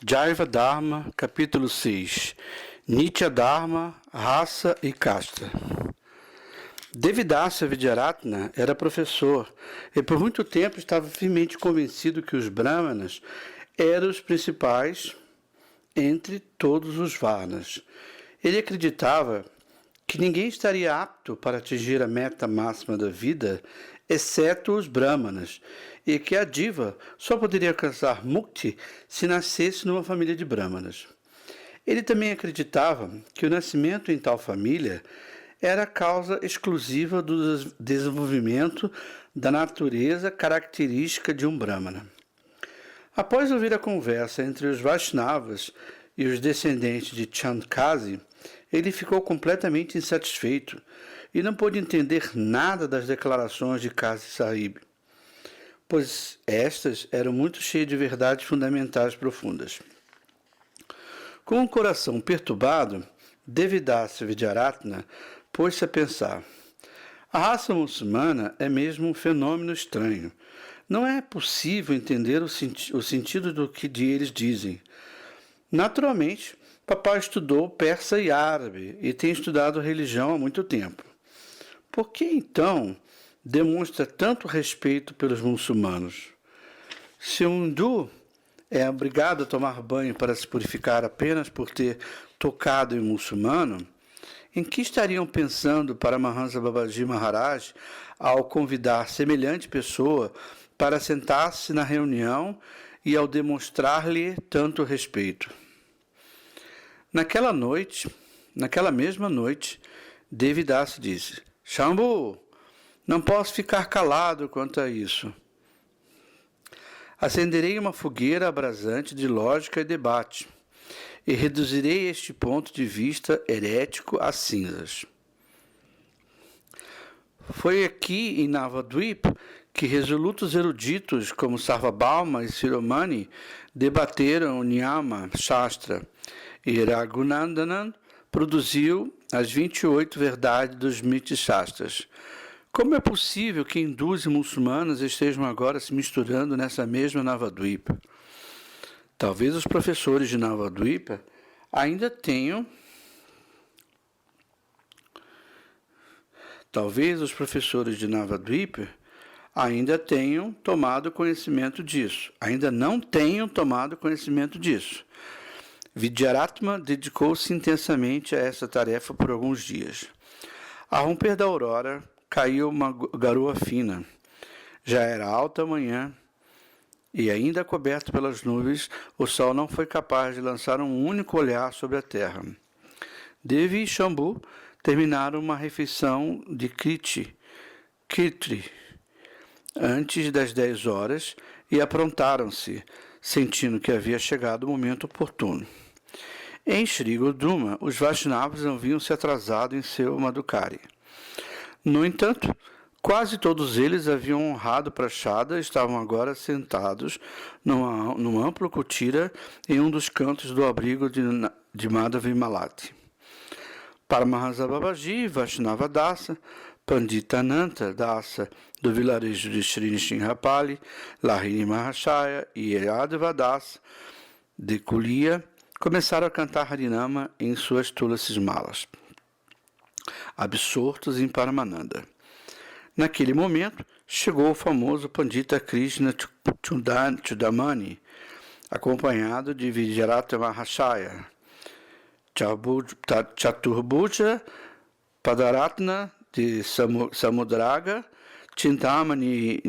Jaiva Dharma, capítulo 6. Nitya Dharma, raça e casta. Devidasa Vidyaratna era professor e por muito tempo estava firmemente convencido que os brahmanas eram os principais entre todos os varnas. Ele acreditava que ninguém estaria apto para atingir a meta máxima da vida, exceto os brahmanas, e que a diva só poderia alcançar mukti se nascesse numa família de brahmanas. Ele também acreditava que o nascimento em tal família era a causa exclusiva do desenvolvimento da natureza característica de um brahmana. Após ouvir a conversa entre os Vaishnavas e os descendentes de Chandkasi, ele ficou completamente insatisfeito e não pôde entender nada das declarações de Kasi Sahib, pois estas eram muito cheias de verdades fundamentais profundas. Com o coração perturbado, Devidasa Vidyaratna pôs-se a pensar: a raça muçulmana é mesmo um fenômeno estranho. Não é possível entender o sentido do que eles dizem. Naturalmente, papai estudou persa e árabe e tem estudado religião há muito tempo. Por que, então, demonstra tanto respeito pelos muçulmanos? Se um hindu é obrigado a tomar banho para se purificar apenas por ter tocado em um muçulmano, em que estariam pensando Paramahansa Babaji Maharaj ao convidar semelhante pessoa para sentar-se na reunião e ao demonstrar-lhe tanto respeito? Naquela mesma noite, Devidasa disse: Shambhu, não posso ficar calado quanto a isso. Acenderei uma fogueira abrasante de lógica e debate, e reduzirei este ponto de vista herético a cinzas. Foi aqui em Navadvip que resolutos eruditos como Sarvabhauma e Shiromani debateram o Niyama Shastra, e Raghunandanan produziu as 28 verdades dos Smriti Shastras. Como é possível que hindus e muçulmanos estejam agora se misturando nessa mesma Navadvipa? Talvez os professores de Navadvipa ainda tenham tomado conhecimento disso. Ainda não tenham tomado conhecimento disso. Vidyaratma dedicou-se intensamente a essa tarefa por alguns dias. Ao romper da aurora, caiu uma garoa fina. Já era alta a manhã, e ainda coberto pelas nuvens, o sol não foi capaz de lançar um único olhar sobre a terra. Devi e Shambhu terminaram uma refeição de Kitri antes das 10 horas e aprontaram-se, sentindo que havia chegado o momento oportuno. Em Sri Goduma, os Vaishnavas haviam se atrasado em seu Madhukari. No entanto, quase todos eles haviam honrado Prashada e estavam agora sentados num amplo kutira em um dos cantos do abrigo de Madhava Malati. Paramahansa Babaji, Vaishnava Dasa, Pandita Ananta Dasa, do vilarejo de Sri Nishingrapali, Lahini Mahashaya e Yadava Dasa, de Kulia, começaram a cantar Harinama em suas Tulasis malas, absortos em Paramananda. Naquele momento, chegou o famoso Pandita Krishna Chudamani, acompanhado de Vidyarata Mahashaya, Chaturbhuja Padaratna de Samudraga, Chintamani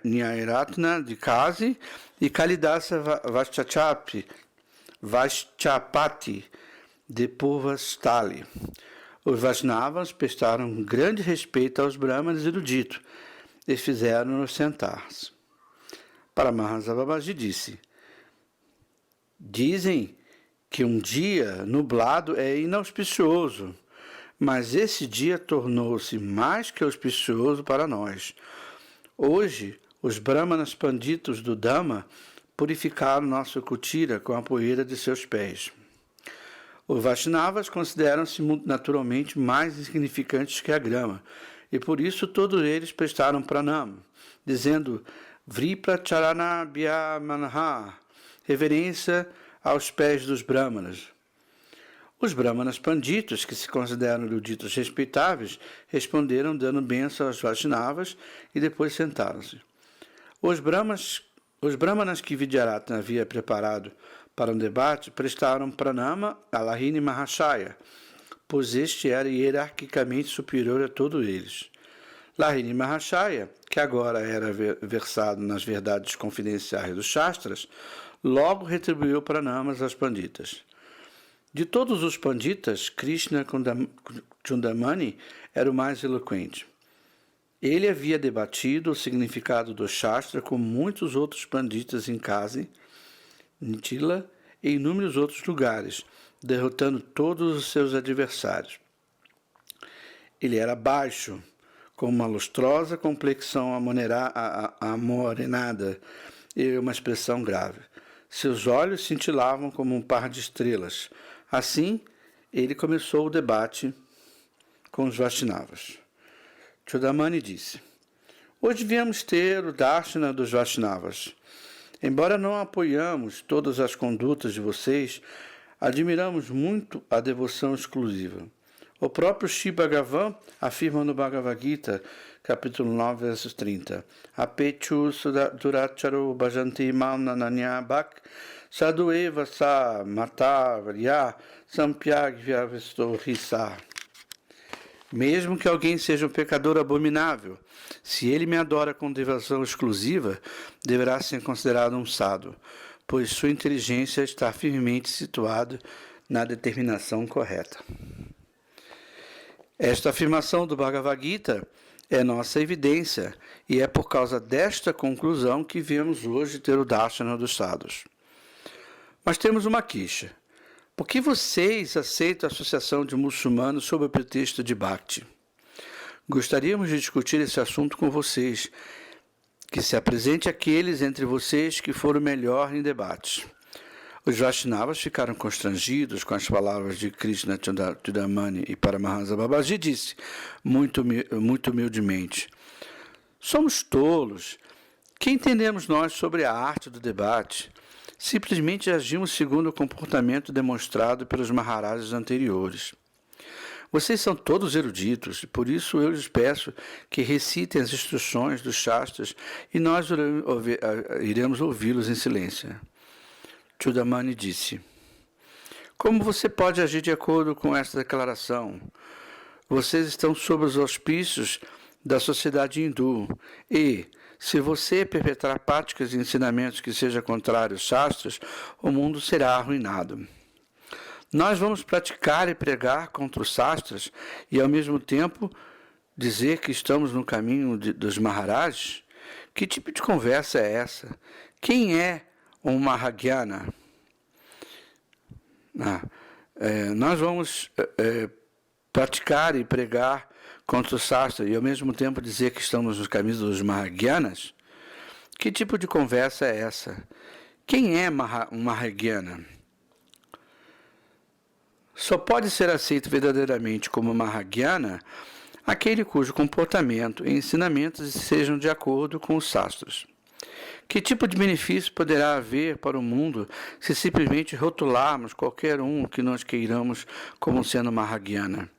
Nyayaratna de Kasi e Kalidasa Vaishchapati de Purvastali. Os Vaishnavas prestaram grande respeito aos brahmanes eruditos e fizeram-nos sentar-se. Paramahansa Babaji disse: dizem que um dia nublado é inauspicioso, mas esse dia tornou-se mais que auspicioso para nós. Hoje, os brahmanas panditos do Dhamma purificaram nosso kutira com a poeira de seus pés. Os Vaishnavas consideram-se naturalmente mais insignificantes que a grama, e por isso todos eles prestaram pranam, dizendo Vripracharana Bhyamanha, reverência aos pés dos brahmanas. Os brahmanas panditas, que se consideram eruditos respeitáveis, responderam dando bênção aos Vaishnavas e depois sentaram-se. Os brahmanas que Vidyarata havia preparado para um debate prestaram pranama a Lahini Mahashaya, pois este era hierarquicamente superior a todos eles. Lahini Mahashaya, que agora era versado nas verdades confidenciais dos Shastras, logo retribuiu pranamas aos panditas. De todos os panditas, Krishna Chundamani era o mais eloquente. Ele havia debatido o significado do Shastra com muitos outros panditas em Kasi, Nitila e inúmeros outros lugares, derrotando todos os seus adversários. Ele era baixo, com uma lustrosa complexão amorenada e uma expressão grave. Seus olhos cintilavam como um par de estrelas. Assim, ele começou o debate com os Vaishnavas. Chudamani disse: hoje viemos ter o Darshana dos Vaishnavas. Embora não apoiamos todas as condutas de vocês, admiramos muito a devoção exclusiva. O próprio Shri Bhagavan afirma no Bhagavad Gita, capítulo 9, versos 30. Apechu duracharo bhajanti mam nananya bhak sadhueva sa matavarya sampyagvya vistorhisa. Mesmo que alguém seja um pecador abominável, se ele me adora com devoção exclusiva, deverá ser considerado um sadhu, pois sua inteligência está firmemente situada na determinação correta. Esta afirmação do Bhagavad Gita é nossa evidência, e é por causa desta conclusão que viemos hoje ter o Darshana dos Sadhus. Mas temos uma queixa. Por que vocês aceitam a associação de muçulmanos sob o pretexto de Bhakti? Gostaríamos de discutir esse assunto com vocês, que se apresente aqueles entre vocês que foram melhor em debates. Os Vaishnavas ficaram constrangidos com as palavras de Krishna Chudamani e Paramahansa Babaji disse, muito humildemente: somos tolos. Que entendemos nós sobre a arte do debate? Simplesmente agimos segundo o comportamento demonstrado pelos Maharajas anteriores. Vocês são todos eruditos, e por isso eu lhes peço que recitem as instruções dos Shastras e nós iremos ouvi-los em silêncio. Chudamani disse: como você pode agir de acordo com esta declaração? Vocês estão sob os auspícios da sociedade hindu e, se você perpetrar práticas e ensinamentos que sejam contrários aos Shastras, o mundo será arruinado. Nós vamos praticar e pregar contra os Shastras e, ao mesmo tempo, dizer que estamos no caminho dos Maharajas? Que tipo de conversa é essa? Quem é um Mahajana? Nós vamos praticar e pregar contra o Shastra e ao mesmo tempo dizer que estamos nos caminhos dos Mahajanas? Que tipo de conversa é essa? Quem é um Mahajana? Só pode ser aceito verdadeiramente como Mahajana aquele cujo comportamento e ensinamentos sejam de acordo com os Shastras. Que tipo de benefício poderá haver para o mundo se simplesmente rotularmos qualquer um que nós queiramos como sendo Mahajana?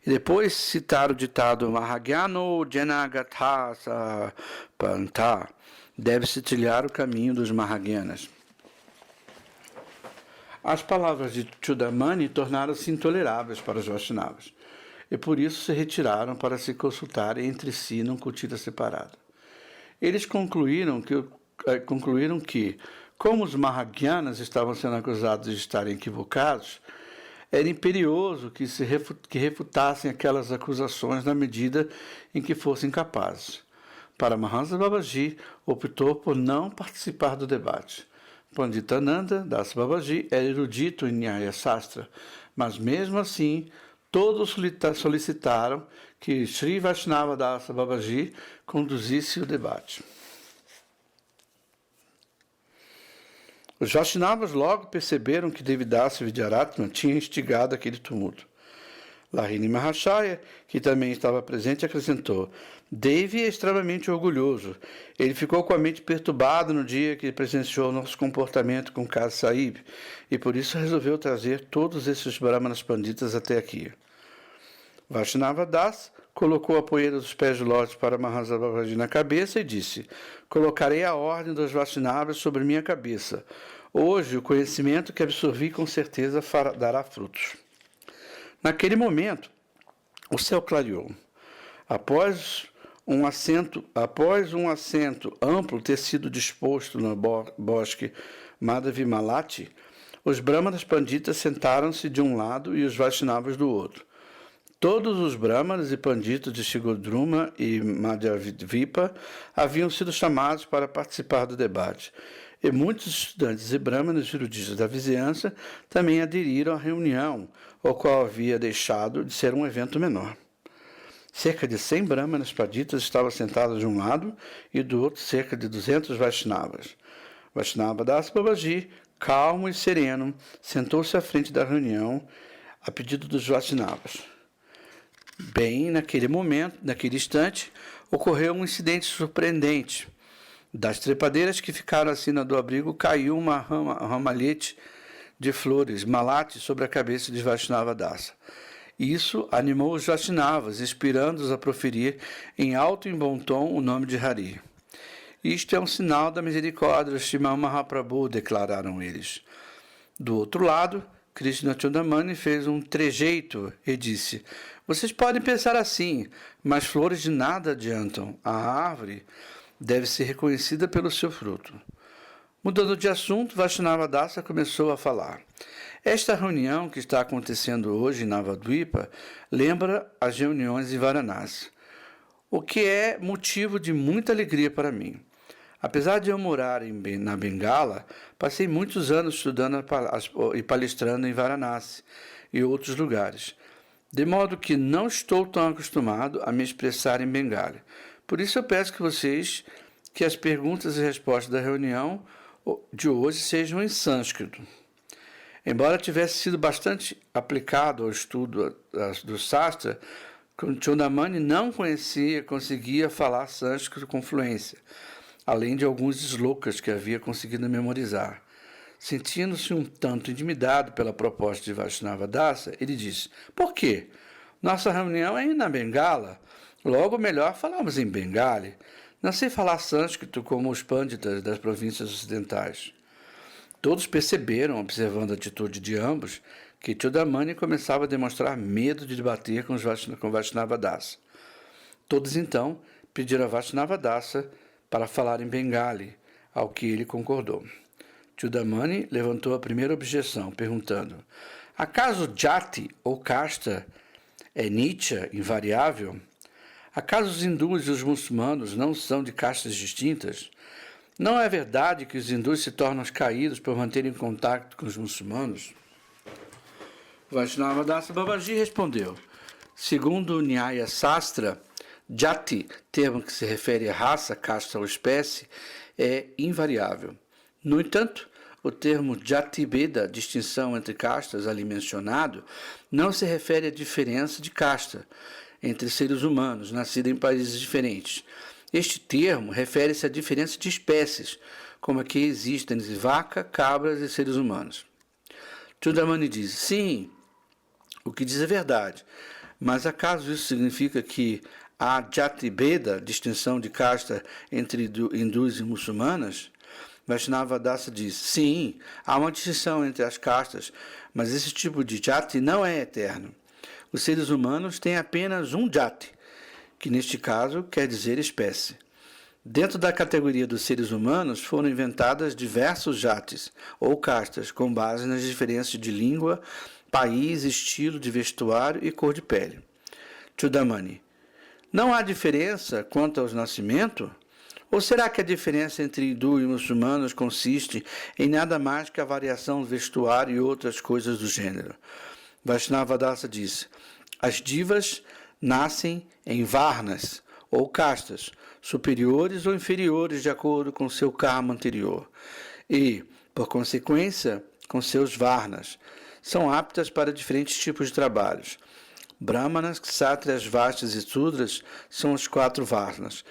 E depois citar o ditado Mahajano Janagatha Panta, deve-se trilhar o caminho dos Mahajanas. As palavras de Chudamani tornaram-se intoleráveis para os Vaishnavas, e por isso se retiraram para se consultarem entre si num kutika separado. Eles concluíram que, como os Mahajanas estavam sendo acusados de estarem equivocados, era imperioso que refutassem aquelas acusações na medida em que fossem capazes. Paramahansa Babaji optou por não participar do debate. Panditananda Das Babaji era erudito em Nyaya Sastra, mas mesmo assim todos solicitaram que Sri Vaishnava Das Babaji conduzisse o debate. Os Vaishnavas logo perceberam que Devidasa Vidyaratna tinha instigado aquele tumulto. Lahini Mahashaya, que também estava presente, acrescentou: Devi é extremamente orgulhoso. Ele ficou com a mente perturbada no dia que presenciou nosso comportamento com Kaz Sahib e por isso resolveu trazer todos esses Brahmanas Panditas até aqui. Vaishnava Das colocou a poeira dos pés de lótus para Maharaja Babaji na cabeça e disse: Colocarei a ordem dos Vaishnavas sobre minha cabeça. Hoje, o conhecimento que absorvi com certeza dará frutos. Naquele momento, o céu clareou. Após um assento amplo ter sido disposto no bosque Madhavi Malati, os Brahmanas Panditas sentaram-se de um lado e os Vaishnavas do outro. Todos os Brahmanas e Panditas de Shigodruma e Madhyadvipa haviam sido chamados para participar do debate, e muitos estudantes e Brahmanas eruditos da vizinhança também aderiram à reunião, o qual havia deixado de ser um evento menor. Cerca de 100 Brahmanas Panditas estavam sentados de um lado e do outro cerca de 200 Vaishnavas. Vaishnava Das Babaji, calmo e sereno, sentou-se à frente da reunião a pedido dos Vaishnavas. Bem, naquele instante, ocorreu um incidente surpreendente. Das trepadeiras que ficaram acima do abrigo, caiu uma ramalhete de flores, malate, sobre a cabeça de Vaishnava Dasa. Isso animou os Vaishnavas, inspirando-os a proferir em alto e bom tom o nome de Hari. Isto é um sinal da misericórdia do Srimad Mahaprabhu, declararam eles. Do outro lado, Krishna Chudamani fez um trejeito e disse: Vocês podem pensar assim, mas flores de nada adiantam. A árvore deve ser reconhecida pelo seu fruto. Mudando de assunto, Vaishnava Dasa começou a falar. Esta reunião que está acontecendo hoje em Navadvipa lembra as reuniões em Varanasi, o que é motivo de muita alegria para mim. Apesar de eu morar na Bengala, passei muitos anos estudando e palestrando em Varanasi e outros lugares, de modo que não estou tão acostumado a me expressar em Bengali. Por isso eu peço que as perguntas e respostas da reunião de hoje sejam em sânscrito. Embora tivesse sido bastante aplicado ao estudo do Sastra, Chudamani não conseguia falar sânscrito com fluência, além de alguns slokas que havia conseguido memorizar. Sentindo-se um tanto intimidado pela proposta de Vaishnava Dasa, ele disse: Por quê? Nossa reunião é na Bengala. Logo melhor falarmos em Bengali. Não sei falar sânscrito como os panditas das províncias ocidentais. Todos perceberam, observando a atitude de ambos, que Chudamani começava a demonstrar medo de debater com Vaishnava Dasa. Todos então pediram a Vaishnava Dasa para falar em Bengali, ao que ele concordou. Chudamani levantou a primeira objeção, perguntando: Acaso jati ou casta é nitya, invariável? Acaso os hindus e os muçulmanos não são de castas distintas? Não é verdade que os hindus se tornam caídos por manterem contato com os muçulmanos? Vaishnava Dasa Babaji respondeu: Segundo o Nyaya Sastra, jati, termo que se refere a raça, casta ou espécie, é invariável. No entanto, o termo jati beda, distinção entre castas ali mencionado, não se refere à diferença de casta entre seres humanos nascidos em países diferentes. Este termo refere-se à diferença de espécies, como a que existem entre vaca, cabras e seres humanos. Chudamani diz: Sim, o que diz é verdade, mas acaso isso significa que há jati beda, distinção de casta entre hindus e muçulmanas? Vaishnava Dasa diz: Sim, há uma distinção entre as castas, mas esse tipo de jati não é eterno. Os seres humanos têm apenas um jati, que neste caso quer dizer espécie. Dentro da categoria dos seres humanos foram inventadas diversos jatis, ou castas, com base nas diferenças de língua, país, estilo de vestuário e cor de pele. Chudamani: Não há diferença quanto ao nascimento? Ou será que a diferença entre hindu e muçulmanos consiste em nada mais que a variação do vestuário e outras coisas do gênero? Vaishnava Dasa disse: As divas nascem em varnas, ou castas, superiores ou inferiores de acordo com seu karma anterior, e, por consequência, com seus varnas. São aptas para diferentes tipos de trabalhos. Brahmanas, Kshatriyas, Vaishyas e Sudras são os 4 varnas.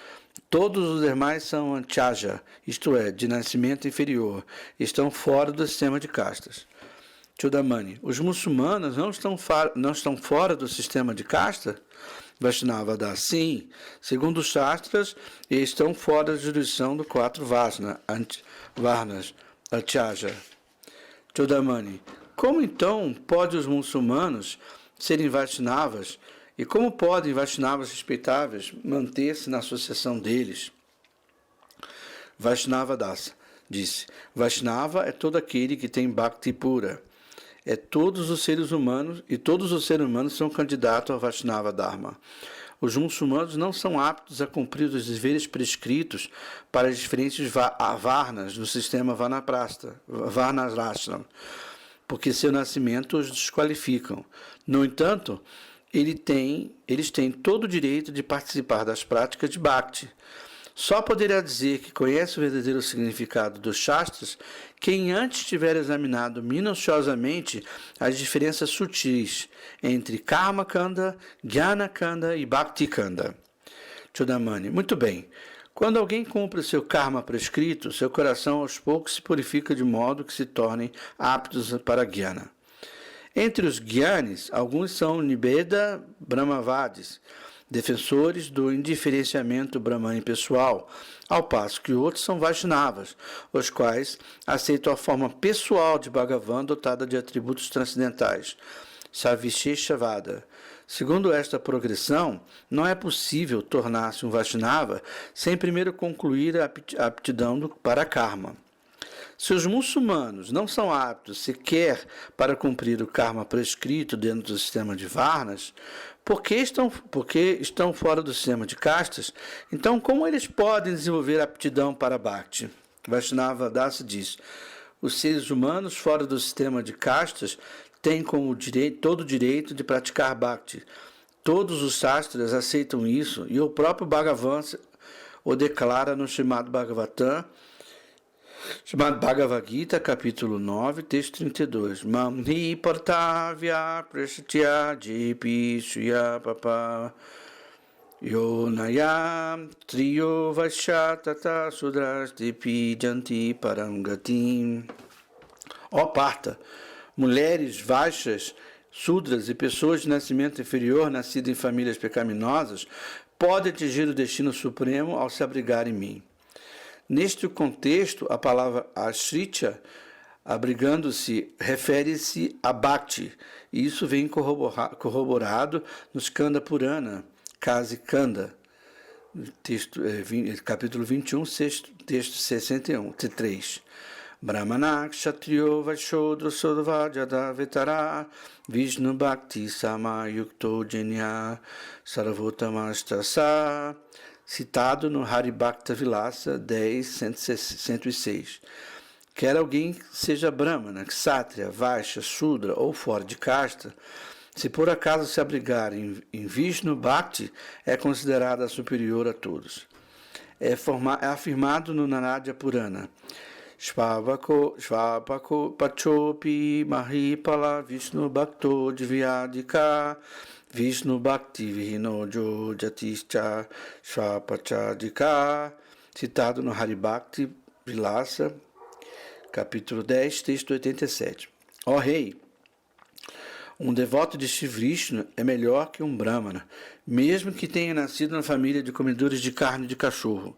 Todos os demais são Antyaja, isto é, de nascimento inferior, estão fora do sistema de castas. Chudamani, os muçulmanos não estão fora do sistema de casta? Vaishnava, sim, segundo os Shastras, estão fora da jurisdição do 4 varnas, Antyaja. Chudamani, como então podem os muçulmanos serem Vaishnavas e como podem Vaishnavas respeitáveis manter-se na associação deles? Vaishnava Dasa disse, Vaishnava é todo aquele que tem Bhakti pura. É todos os seres humanos, e todos os seres humanos são candidatos ao Vaishnava Dharma. Os muçulmanos não são aptos a cumprir os deveres prescritos para as diferentes varnas no sistema Varnasrashram, porque seu nascimento os desqualificam. No entanto, eles têm todo o direito de participar das práticas de Bhakti. Só poderá dizer que conhece o verdadeiro significado dos Shastras quem antes tiver examinado minuciosamente as diferenças sutis entre Karma Kanda, Jnana Kanda e Bhakti Kanda. Chudamani, muito bem. Quando alguém cumpre seu karma prescrito, seu coração aos poucos se purifica de modo que se tornem aptos para Jnana. Entre os Jnanis, alguns são Nibeda Brahmavadis, defensores do indiferenciamento brahmani pessoal, ao passo que outros são Vaishnavas, os quais aceitam a forma pessoal de Bhagavan dotada de atributos transcendentais, Savisheshavada. Segundo esta progressão, não é possível tornar-se um Vaishnava sem primeiro concluir a aptidão para karma. Se os muçulmanos não são aptos sequer para cumprir o karma prescrito dentro do sistema de varnas, porque estão fora do sistema de castas, então como eles podem desenvolver aptidão para Bhakti? Vaishnava Dasa diz, os seres humanos fora do sistema de castas têm todo o direito de praticar Bhakti. Todos os Shastras aceitam isso e o próprio Bhagavan o declara no Srimad Bhagavatam, Srimad Bhagavad Gita, capítulo 9, texto 32. Mamhi partavya prashatya jipi shriya papa yonaya triyo vaishyatata sudras dipi janti parangatim. Ó Parta, mulheres vaixas, sudras e pessoas de nascimento inferior nascidas em famílias pecaminosas podem atingir o destino supremo ao se abrigar em mim. Neste contexto, a palavra ashritya, abrigando-se, refere-se a Bhakti, e isso vem corroborado no Skanda Purana, Kasi Kanda, capítulo 21, texto 61, T3. Brahmana Kshatriyo Vaishodro Sodvajada Vetara Vishnu Bhakti Sama Yukto Jenya Sarvotamastasa, citado no Haribhakta Vilasa 10, 106. Quer alguém seja Brahmana, Kshatriya, Vaishya, Shudra ou fora de casta, se por acaso se abrigar em Vishnu Bhakti, é considerada superior a todos. É afirmado no Narada Purana. Svapako Pachopi Mahipala Vishnu Bhakto Divyadika Vishnu Bhakti Vihinojo Jatischa Svapachadika, citado no Haribhakti Vilasa, capítulo 10, texto 87. Ó rei, um devoto de Shri Vishnu é melhor que um Brahmana, mesmo que tenha nascido na família de comedores de carne de cachorro.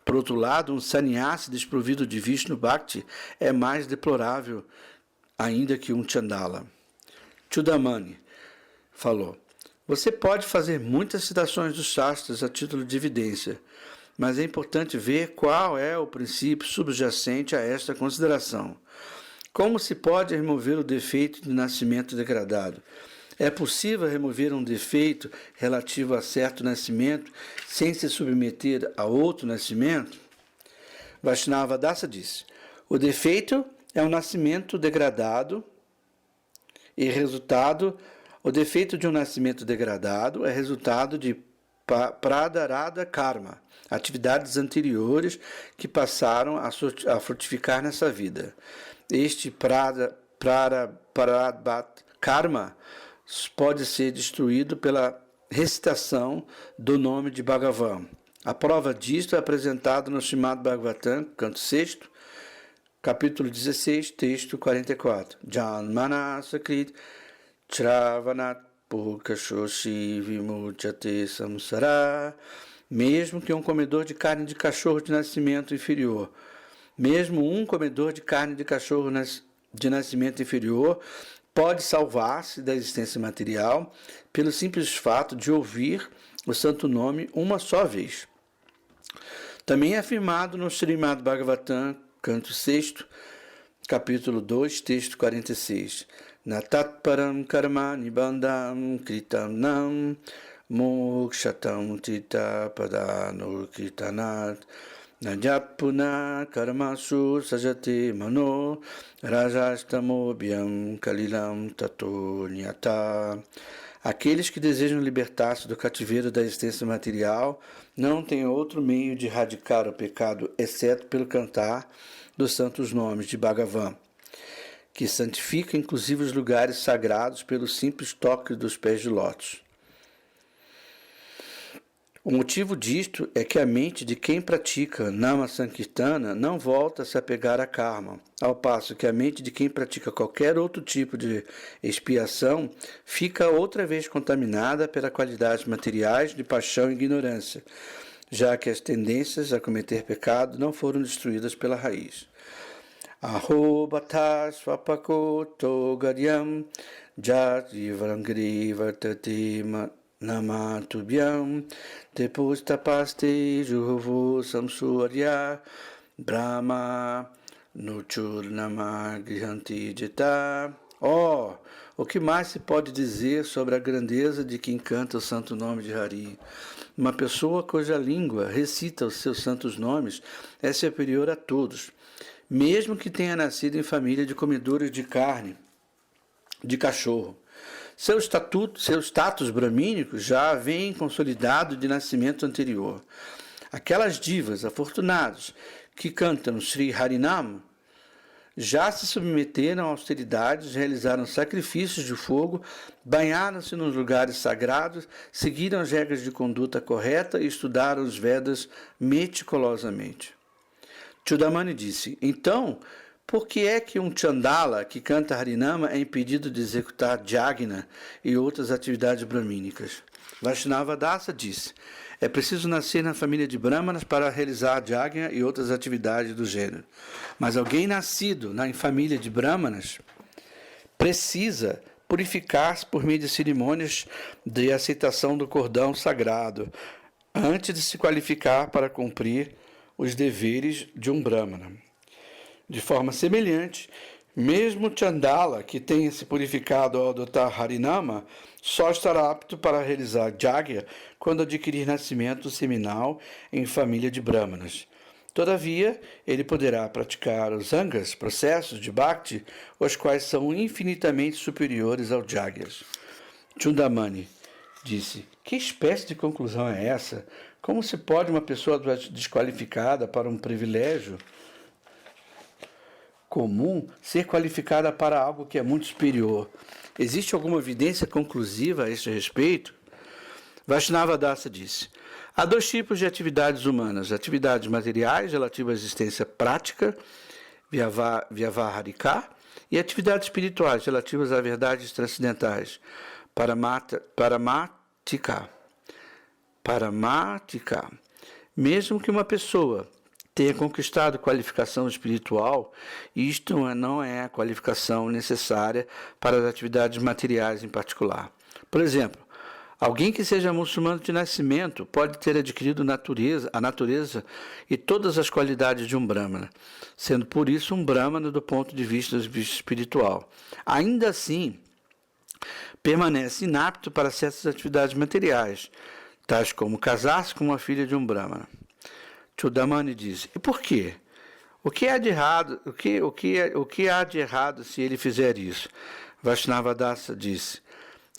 Por outro lado, um sannyasi desprovido de Vishnu Bhakti é mais deplorável ainda que um Chandala. Chudamani falou, você pode fazer muitas citações dos Shastras a título de evidência, mas é importante ver qual é o princípio subjacente a esta consideração. Como se pode remover o defeito de nascimento degradado? É possível remover um defeito relativo a certo nascimento sem se submeter a outro nascimento? Vaishnava Dasa disse, o defeito é um nascimento degradado e o defeito de um nascimento degradado é resultado de pradarada karma, atividades anteriores que passaram a frutificar nessa vida. Este prarabat karma pode ser destruído pela recitação do nome de Bhagavan. A prova disto é apresentada no Srimad Bhagavatam, canto 6º, capítulo 16, texto 44. Janmana sakrit Travanat Purkashoshi Vimuchate Samsara. Mesmo que um comedor de carne de cachorro de nascimento inferior, mesmo um comedor de carne de cachorro de nascimento inferior, pode salvar-se da existência material pelo simples fato de ouvir o santo nome uma só vez. Também é afirmado no Srimad Bhagavatam, canto 6º, capítulo 2, texto 46. Natatparam karma nibandham kritanam mokshatam tita padano kirtanat najapuna karmasu sajate mano rajastamobhyam kalilam tato nyata. Aqueles que desejam libertar-se do cativeiro da existência material não têm outro meio de erradicar o pecado, exceto pelo cantar dos santos nomes de Bhagavan, que santifica inclusive os lugares sagrados pelo simples toque dos pés de lótus. O motivo disto é que a mente de quem pratica Nama Sankirtana não volta a se apegar a karma, ao passo que a mente de quem pratica qualquer outro tipo de expiação fica outra vez contaminada pelas qualidades materiais de paixão e ignorância, já que as tendências a cometer pecado não foram destruídas pela raiz. Aho bata swapakoto garyam jati varangri vartate namatubhyam tepustapaste juhuvu samsuarya brahma nuchurnama grihanti jeta. O que mais se pode dizer sobre a grandeza de quem canta o santo nome de Hari? Uma pessoa cuja língua recita os seus santos nomes é superior a todos, mesmo que tenha nascido em família de comedores de carne de cachorro. Seu status bramínico já vem consolidado de nascimento anterior. Aquelas divas afortunadas que cantam Sri Harinam já se submeteram a austeridades, realizaram sacrifícios de fogo, banharam-se nos lugares sagrados, seguiram as regras de conduta correta e estudaram os Vedas meticulosamente. Chudamani disse: então, por que é que um Chandala que canta Harinama é impedido de executar Jagna e outras atividades bramínicas? Vaishnava Dasa disse: é preciso nascer na família de Brahmanas para realizar Jagna e outras atividades do gênero. Mas alguém nascido na família de Brahmanas precisa purificar-se por meio de cerimônias de aceitação do cordão sagrado, antes de se qualificar para cumprir os deveres de um Brahmana. De forma semelhante, mesmo Chandala, que tenha se purificado ao adotar Harinama, só estará apto para realizar Jagya quando adquirir nascimento seminal em família de Brahmanas. Todavia, ele poderá praticar os Angas, processos de Bhakti, os quais são infinitamente superiores ao Jagyas. Chudamani disse: que espécie de conclusão é essa? Como se pode uma pessoa desqualificada para um privilégio comum ser qualificada para algo que é muito superior? Existe alguma evidência conclusiva a este respeito? Vaishnava Dasa disse: há dois tipos de atividades humanas: atividades materiais relativas à existência prática, Vyavaharika, e atividades espirituais relativas a verdades transcendentais, Paramatika. Mesmo que uma pessoa tenha conquistado qualificação espiritual, isto não é a qualificação necessária para as atividades materiais em particular. Por exemplo, alguém que seja muçulmano de nascimento pode ter adquirido a natureza e todas as qualidades de um Brahmana, sendo por isso um Brahmana do ponto de vista espiritual. Ainda assim, permanece inapto para certas atividades materiais, tais como casar-se com uma filha de um Brahmana. Chudamani diz: e por quê? O que há de errado? O que há de errado se ele fizer isso? Vaishnava Dasa disse: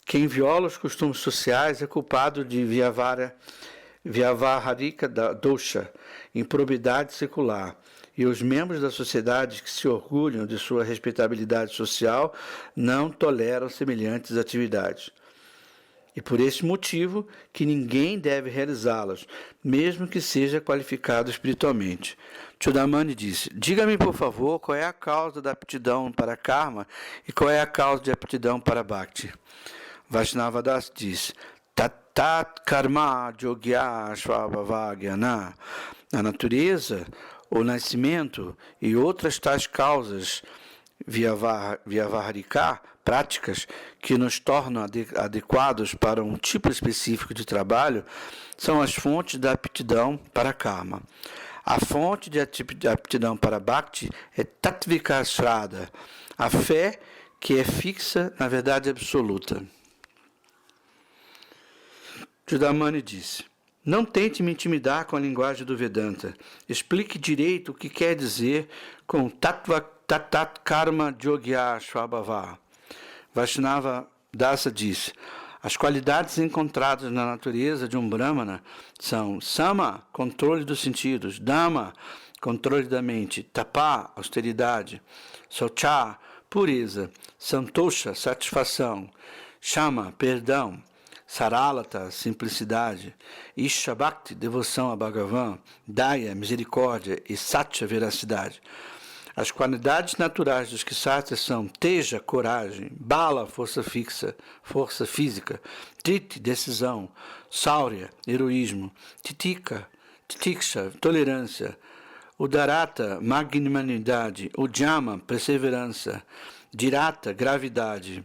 quem viola os costumes sociais é culpado de Vyavaharika dosha, improbidade secular, e os membros da sociedade que se orgulham de sua respeitabilidade social não toleram semelhantes atividades. E por esse motivo que ninguém deve realizá-las, mesmo que seja qualificado espiritualmente. Chudamani disse: diga-me, por favor, qual é a causa da aptidão para karma e qual é a causa de aptidão para bhakti. Vaishnava Das disse: Tatat karma yogya svabhavagyana. A natureza, o nascimento e outras tais causas vyavarika, práticas que nos tornam adequados para um tipo específico de trabalho, são as fontes da aptidão para karma. A fonte de aptidão para bhakti é tattvika shraddha, a fé que é fixa na verdade absoluta. Chudamani disse: não tente me intimidar com a linguagem do Vedanta. Explique direito o que quer dizer com tatat karma yogya svabhava. Vaishnava Dasa disse: as qualidades encontradas na natureza de um Brahmana são Sama, controle dos sentidos, Dhamma, controle da mente, Tapa, austeridade, Socha, pureza, Santosha, satisfação, Shama, perdão, Saralata, simplicidade, Isha Bhakti, devoção a Bhagavan, Daya, misericórdia e Satya, veracidade. As qualidades naturais dos Kshatriyas são Teja, coragem, Bala, força fixa, força física, Triti, decisão, Saurya, heroísmo, Titiksha, tolerância, Udarata, magnanimidade, Udyama, perseverança, Dhirata, gravidade,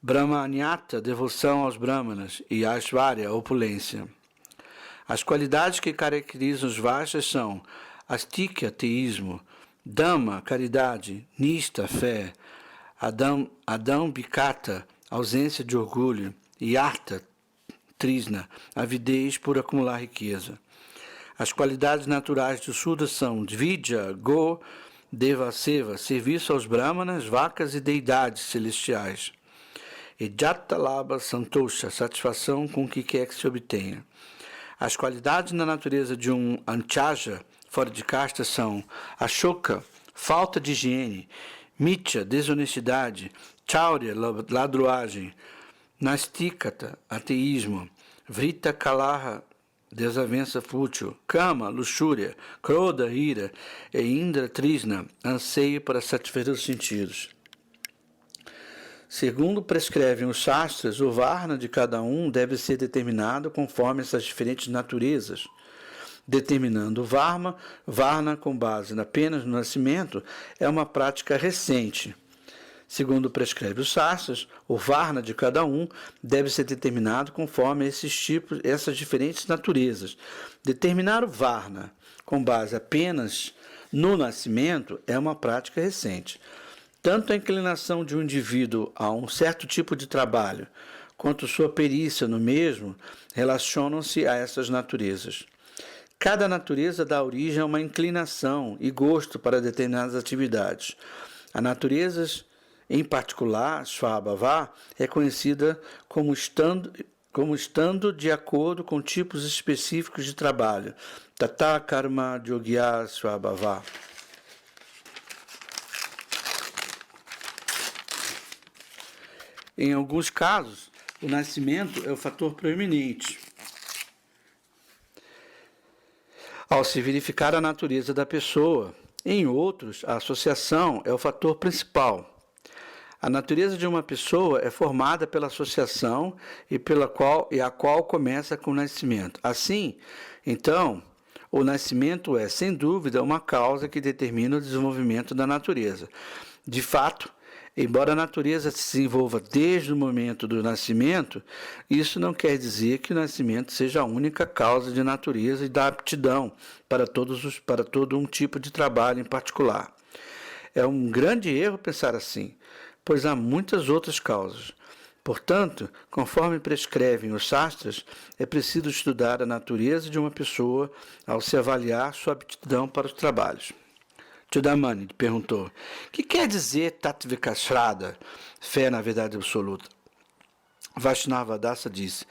Brahmanyata, devoção aos Brahmanas, e Aishvarya, opulência. As qualidades que caracterizam os Vaishyas são Astikya, teísmo, Dhamma, caridade, Nista, fé, Adambhikata, ausência de orgulho, e Artha, Trishna, avidez por acumular riqueza. As qualidades naturais do Sudra são Dvija, Go, Devaseva, serviço aos Brahmanas, vacas e deidades celestiais. E Jatalabha, Santosha, satisfação com o que quer que se obtenha. As qualidades na natureza de um Anchaja, fora de casta, são Ashoka, falta de higiene, Mitya, desonestidade, Chaurya, ladruagem, Nastikata, ateísmo, Vrita Kalaha, desavença fútil, Kama, luxúria, Krodha, ira, e Indra, Trishna, anseio para satisfazer os sentidos. Segundo prescrevem os Shastras, o Varna de cada um deve ser determinado conforme essas diferentes naturezas. Determinando o Varna com base apenas no nascimento é uma prática recente. Segundo prescreve os Shastras, o Varna de cada um deve ser determinado conforme essas diferentes naturezas. Determinar o Varna com base apenas no nascimento é uma prática recente. Tanto a inclinação de um indivíduo a um certo tipo de trabalho, quanto sua perícia no mesmo, relacionam-se a essas naturezas. Cada natureza dá origem a uma inclinação e gosto para determinadas atividades. A natureza, em particular, Svabhava, é conhecida como estando de acordo com tipos específicos de trabalho. Tata Karma Yogya Svabhava. Em alguns casos, o nascimento é o fator proeminente. Ao se verificar a natureza da pessoa, em outros, a associação é o fator principal. A natureza de uma pessoa é formada pela associação e a qual começa com o nascimento. Assim, então, o nascimento é, sem dúvida, uma causa que determina o desenvolvimento da natureza. De fato, embora a natureza se desenvolva desde o momento do nascimento, isso não quer dizer que o nascimento seja a única causa de natureza e da aptidão para todo um tipo de trabalho em particular. É um grande erro pensar assim, pois há muitas outras causas. Portanto, conforme prescrevem os Shastras, é preciso estudar a natureza de uma pessoa ao se avaliar sua aptidão para os trabalhos. Chudamani perguntou: o que quer dizer Tattvika Shraddha, fé na verdade absoluta? Vaishnava Dasa disse: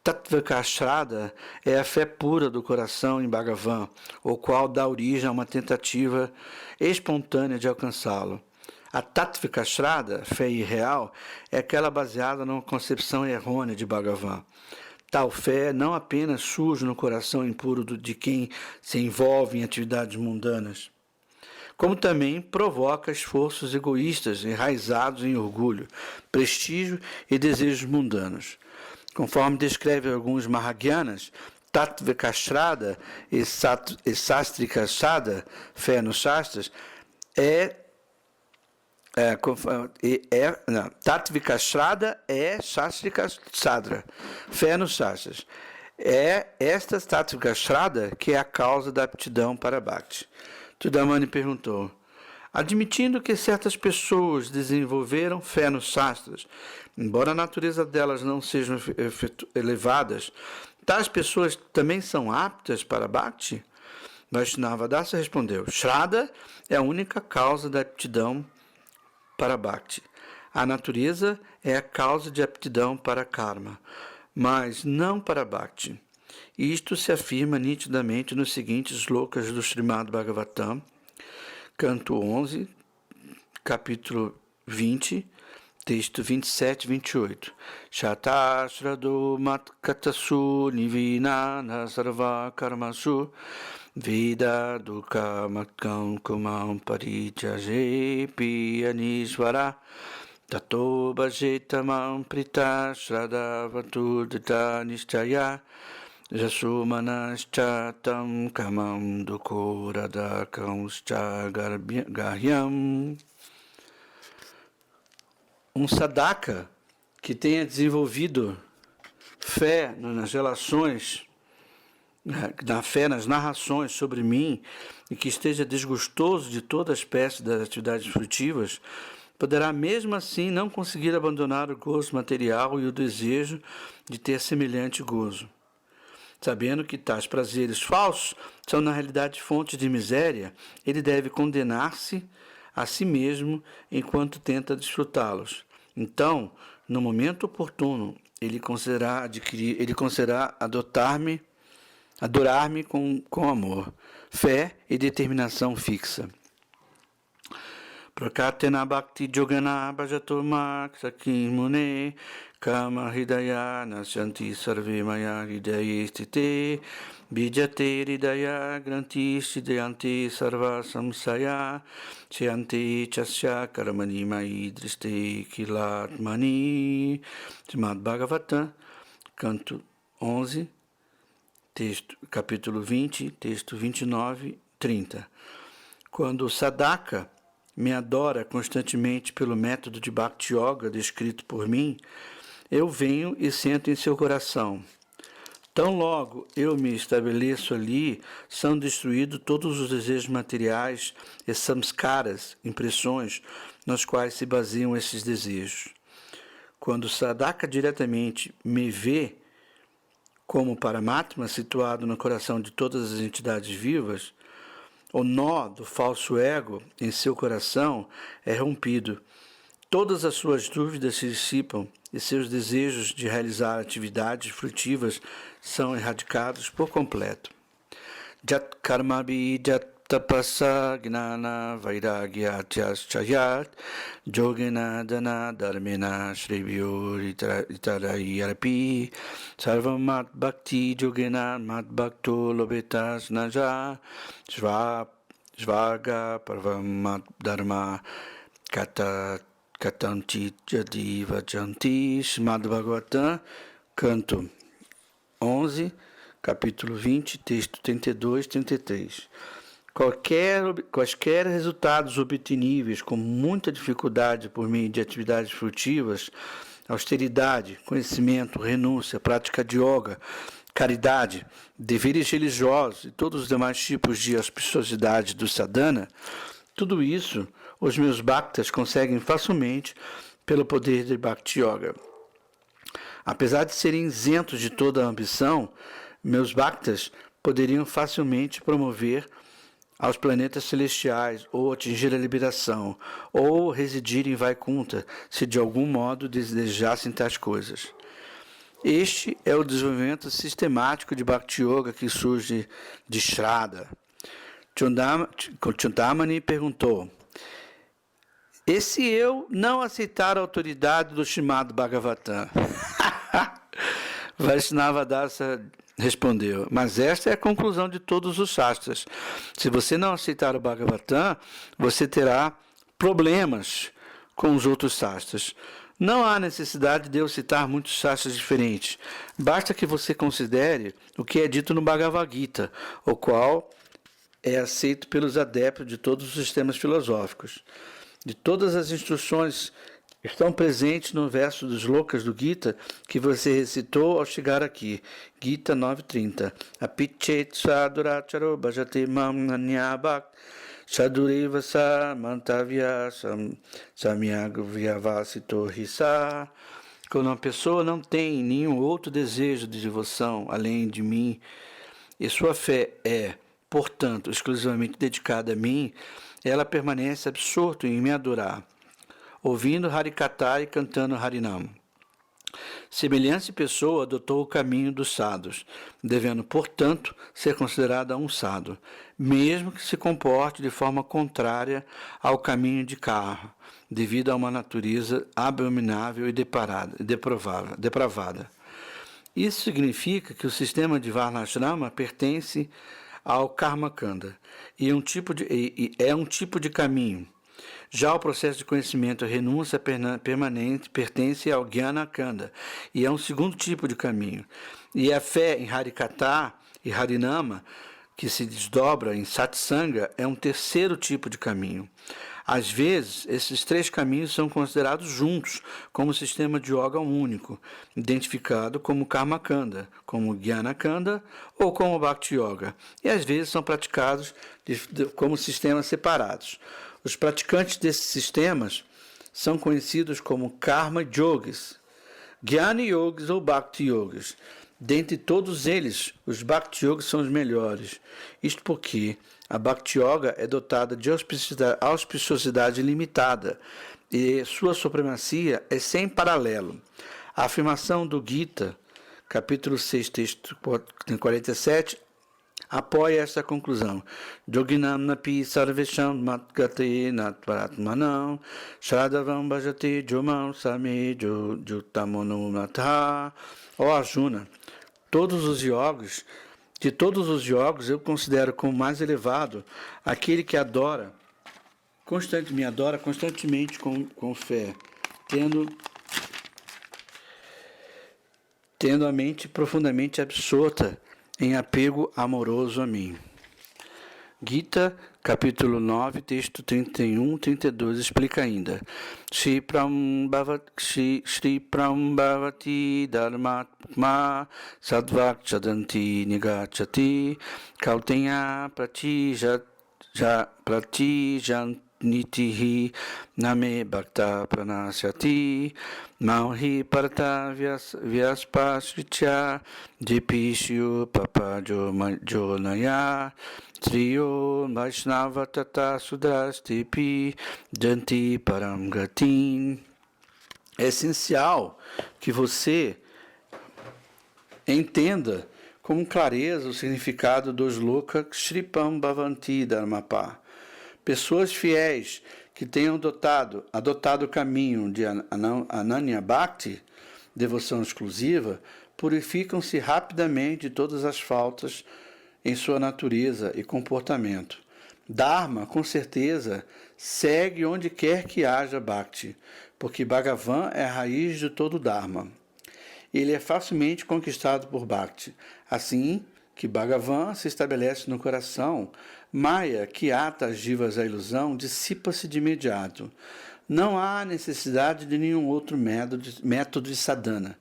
Tattvika Shraddha é a fé pura do coração em Bhagavan, o qual dá origem a uma tentativa espontânea de alcançá-lo. A Tattvika Shraddha, fé irreal, é aquela baseada numa concepção errônea de Bhagavan. Tal fé não apenas surge no coração impuro de quem se envolve em atividades mundanas, como também provoca esforços egoístas enraizados em orgulho, prestígio e desejos mundanos. Conforme descreve alguns Mahāyanas, Tattvika Shraddha e Sastrika Shraddha, fé nos Shastras, Tattvika Shraddha é Sastrika Shraddha, fé nos Shastras. É esta Tattvika Shraddha que é a causa da aptidão para Bhakti. Tudamani perguntou: admitindo que certas pessoas desenvolveram fé nos Shastras, embora a natureza delas não sejam elevadas, tais pessoas também são aptas para Bhakti? Vaishnava Dasa respondeu: Shraddha é a única causa da aptidão para Bhakti. A natureza é a causa de aptidão para Karma, mas não para Bhakti. Isto se afirma nitidamente nos seguintes slokas do Srimad Bhagavatam, canto 11, capítulo 20, texto 27 e 28. Shatashrado matkatasu nivinana sarva karmasu vida dukkha matkam kumam parijaje piyanishvara tato bhajetamam prita shradavatu dita nishchaya Jasumanascham kamam dukoradakanscha garyam. Um sadaka que tenha desenvolvido fé nas relações, na fé nas narrações sobre mim, e que esteja desgostoso de toda espécie das atividades frutivas, poderá mesmo assim não conseguir abandonar o gozo material e o desejo de ter semelhante gozo. Sabendo que tais prazeres falsos são na realidade fontes de miséria, ele deve condenar-se a si mesmo enquanto tenta desfrutá-los. Então, no momento oportuno, ele considerará adorar-me com amor, fé e determinação fixa. Prakatena Bhakti Jogana Bhajaturmak Sakim Mune Kama Hridaya Nasyanti Sarve Maya Hridaye Stite Bijate Hridaya Granti Siddhanti Sarva Samsaya Chyanti Chasya Karamani Mai Driste Kilatmani. Srimad Bhagavatam, canto 11, texto, capítulo 20, texto 29 e 30. Quando o Sadaka me adora constantemente pelo método de Bhakti Yoga descrito por mim, eu venho e sento em seu coração. Tão logo eu me estabeleço ali, são destruídos todos os desejos materiais e samskaras, impressões, nas quais se baseiam esses desejos. Quando o Sadaka diretamente me vê como Paramatma situado no coração de todas as entidades vivas, o nó do falso ego em seu coração é rompido. Todas as suas dúvidas se dissipam e seus desejos de realizar atividades frutivas são erradicados por completo. Jat karmabi jat tapasa gnana vairagya chayat yogena dana dharmena shrivyo itarayarpi sarvam mat bhakti yogena mat bhakto lobetas naja Shvaga parvam mat dharma katanti jadi vajanti. Srimad Bhagavatam, canto 11, capítulo 20, texto 32 e 33. Quaisquer resultados obteníveis com muita dificuldade por meio de atividades frutivas, austeridade, conhecimento, renúncia, prática de yoga, caridade, deveres religiosos e todos os demais tipos de auspiciosidade do sadhana, tudo isso os meus bhaktas conseguem facilmente pelo poder de Bhakti Yoga. Apesar de serem isentos de toda a ambição, meus bhaktas poderiam facilmente promover aos planetas celestiais, ou atingir a liberação, ou residir em Vaikunta, se de algum modo desejassem tais coisas. Este é o desenvolvimento sistemático de Bhakti Yoga que surge de Shraddha. Chintamani perguntou: e se eu não aceitar a autoridade do Śrīmad Bhagavatam? Vaishnavadasa respondeu: mas esta é a conclusão de todos os shastras. Se você não aceitar o Bhagavatam, você terá problemas com os outros shastras. Não há necessidade de eu citar muitos shastras diferentes. Basta que você considere o que é dito no Bhagavad Gita, o qual é aceito pelos adeptos de todos os sistemas filosóficos. De todas as instruções estão presentes no verso dos Lokas do Gita que você recitou ao chegar aqui. Gita 9.30. Apichet saduracharo bhajate mam nanyabhak sadureva sa mantavya samyagvyavasito hisa. Quando uma pessoa não tem nenhum outro desejo de devoção além de mim, e sua fé é, portanto, exclusivamente dedicada a mim, ela permanece absorta em me adorar, ouvindo Harikatha e cantando Harinam. Semelhante pessoa adotou o caminho dos sadhus, devendo, portanto, ser considerada um sadhu, mesmo que se comporte de forma contrária ao caminho de Karma, devido a uma natureza abominável e depravada. Isso significa que o sistema de Varnashrama pertence ao Karmakanda e é um tipo de caminho. Já o processo de conhecimento, a renúncia permanente, pertence ao Jnana-kanda e é um segundo tipo de caminho. E a fé em Harikatha e Harinama, que se desdobra em Satsanga, é um terceiro tipo de caminho. Às vezes, esses três caminhos são considerados juntos, como sistema de yoga único, identificado como Karmakanda, como Jnana-kanda ou como Bhakti Yoga, e às vezes são praticados como sistemas separados. Os praticantes desses sistemas são conhecidos como Karma Yogis, Jnana Yogis ou Bhakti Yogis. Dentre todos eles, os Bhakti Yogis são os melhores. Isto porque a Bhakti Yoga é dotada de auspiciosidade limitada e sua supremacia é sem paralelo. A afirmação do Gita, capítulo 6, texto 47, apoia esta conclusão. Yoginam napi sarvesham matgate natvaratmanam shadavam bhajate jomam same jutamono natha. Ó Arjuna, de todos os yogos, eu considero como mais elevado aquele que me adora constantemente com fé, tendo a mente profundamente absorta em apego amoroso a mim. Gita, capítulo 9, texto 31, 32, explica ainda. Shri Prambhavati Dharmatma Sadvak Chadanti Nigachati Kautenya Pratijantnitihi Name Bhakta Pranasyati Mauhi Parata Vyaspasritya Dipishyu Papa Jonaya Triyo Vaishnava Tata Sudrastipi Janti Paramgatim. É essencial que você entenda com clareza o significado dos Loka Shripam Bhavanti Dharmapa. Pessoas fiéis que tenham adotado o caminho de Ananya Bhakti, devoção exclusiva, purificam-se rapidamente de todas as faltas em sua natureza e comportamento. Dharma, com certeza, segue onde quer que haja Bhakti, porque Bhagavan é a raiz de todo Dharma. Ele é facilmente conquistado por Bhakti. Assim que Bhagavan se estabelece no coração, Maya, que ata as jivas à ilusão, dissipa-se de imediato. Não há necessidade de nenhum outro método de sadhana.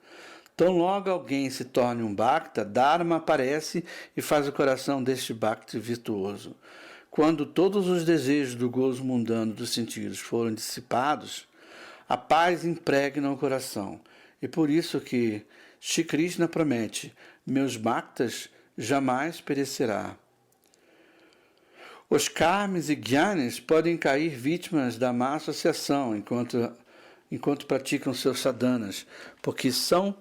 Tão logo alguém se torne um Bhakta, Dharma aparece e faz o coração deste Bhakta virtuoso. Quando todos os desejos do gozo mundano dos sentidos foram dissipados, a paz impregna o coração. E por isso que Shri Krishna promete: meus Bhaktas jamais perecerá. Os karmis e gyanis podem cair vítimas da má associação enquanto praticam seus sadhanas, porque são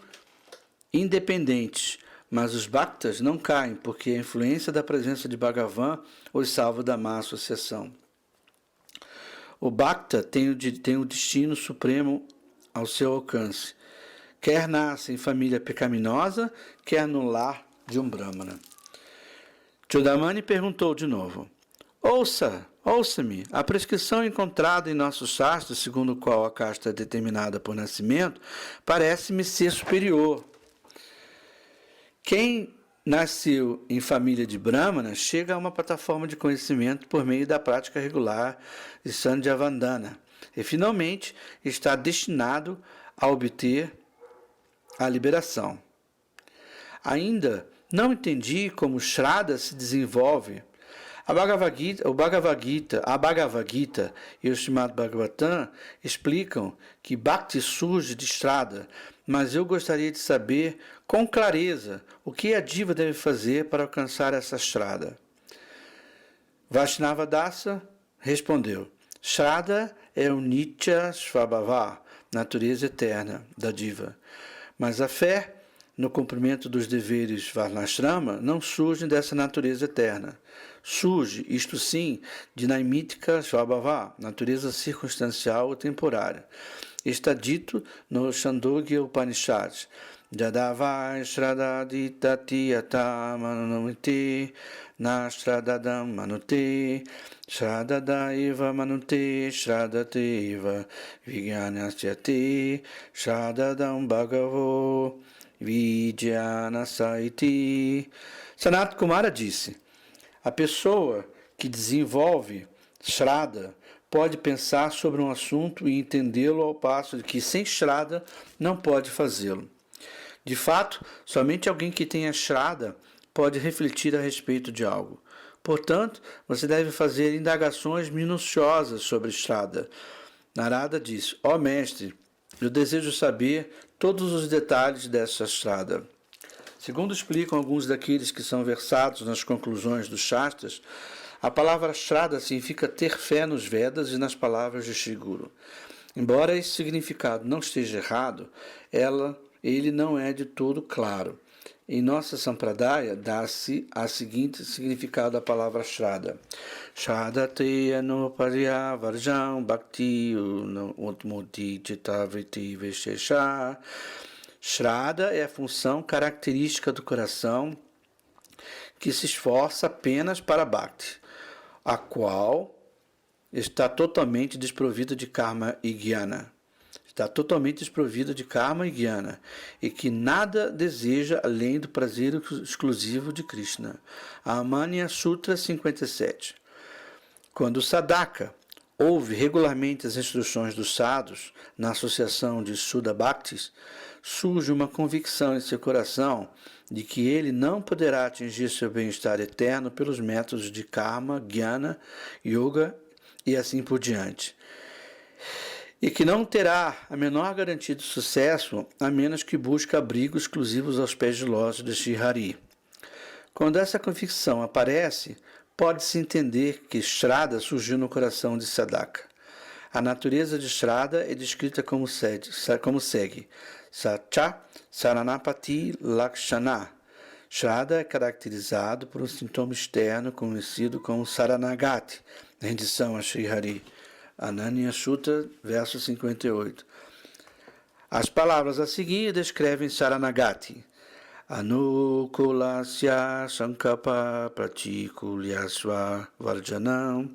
independentes, mas os Bhaktas não caem, porque a influência da presença de Bhagavan os salva da má associação. O Bhakta tem o destino supremo ao seu alcance. Quer nasce em família pecaminosa, quer no lar de um Brahmana. Chudamani perguntou de novo: Ouça-me, a prescrição encontrada em nossos shastras, segundo o qual a casta é determinada por nascimento, parece-me ser superior. Quem nasceu em família de Brahmana chega a uma plataforma de conhecimento por meio da prática regular de Sandhyavandana e, finalmente, está destinado a obter a liberação. Ainda não entendi como Shraddha se desenvolve. A Bhagavad Gita e o Srimad Bhagavatam explicam que Bhakti surge de Shraddha, mas eu gostaria de saber com clareza o que a diva deve fazer para alcançar essa Shraddha. Vaishnavadasa respondeu: Shraddha é o Nitya Svabhava, natureza eterna da diva, mas a fé no cumprimento dos deveres Varnashrama não surge dessa natureza eterna. Surge, isto sim, de Naimitika Svabhava, natureza circunstancial ou temporária. Está dito no Chandogya Upanishad: Jadavai Shradaditati Yata Manunamite Nastradadam Manute Shradadaiva Manute Shradateva Vijnanasyate Shradadam Bhagavo Vijnanasaiti. Sanat Kumara disse: a pessoa que desenvolve Shraddha pode pensar sobre um assunto e entendê-lo, ao passo de que sem Shraddha não pode fazê-lo. De fato, somente alguém que tenha Shraddha pode refletir a respeito de algo. Portanto, você deve fazer indagações minuciosas sobre Shraddha. Narada disse: ó mestre, eu desejo saber todos os detalhes dessa Shraddha. Segundo explicam alguns daqueles que são versados nas conclusões dos Shastras, a palavra Shraddha significa ter fé nos Vedas e nas palavras de Shri Guru. Embora esse significado não esteja errado, ele não é de todo claro. Em nossa Sampradaya, dá-se a seguinte significado à palavra Shraddha: Shraddha te anuparya varjam bhakti utmoti chittavriti vishesha. Shraddha é a função característica do coração que se esforça apenas para Bhakti, a qual está totalmente desprovida de karma e jnana. E que nada deseja além do prazer exclusivo de Krishna. Amanya Sutra 57. Quando o sadhaka ouve regularmente as instruções dos sadhus na associação de Shuddha Bhaktis, surge uma convicção em seu coração de que ele não poderá atingir seu bem-estar eterno pelos métodos de karma, jnana, yoga e assim por diante. E que não terá a menor garantia de sucesso a menos que busque abrigo exclusivos aos pés de lótus de Shri Hari. Quando essa convicção aparece, pode-se entender que Shraddha surgiu no coração de Sadhaka. A natureza de Shraddha é descrita como segue: Sacha Saranapati Lakshana. Shraddha é caracterizado por um sintoma externo conhecido como Saranagati, rendição a Shri Hari. Ananya Sutra, verso 58. As palavras a seguir descrevem Saranagati: Anukulasya Sankapa Pratikulyasva Varjanam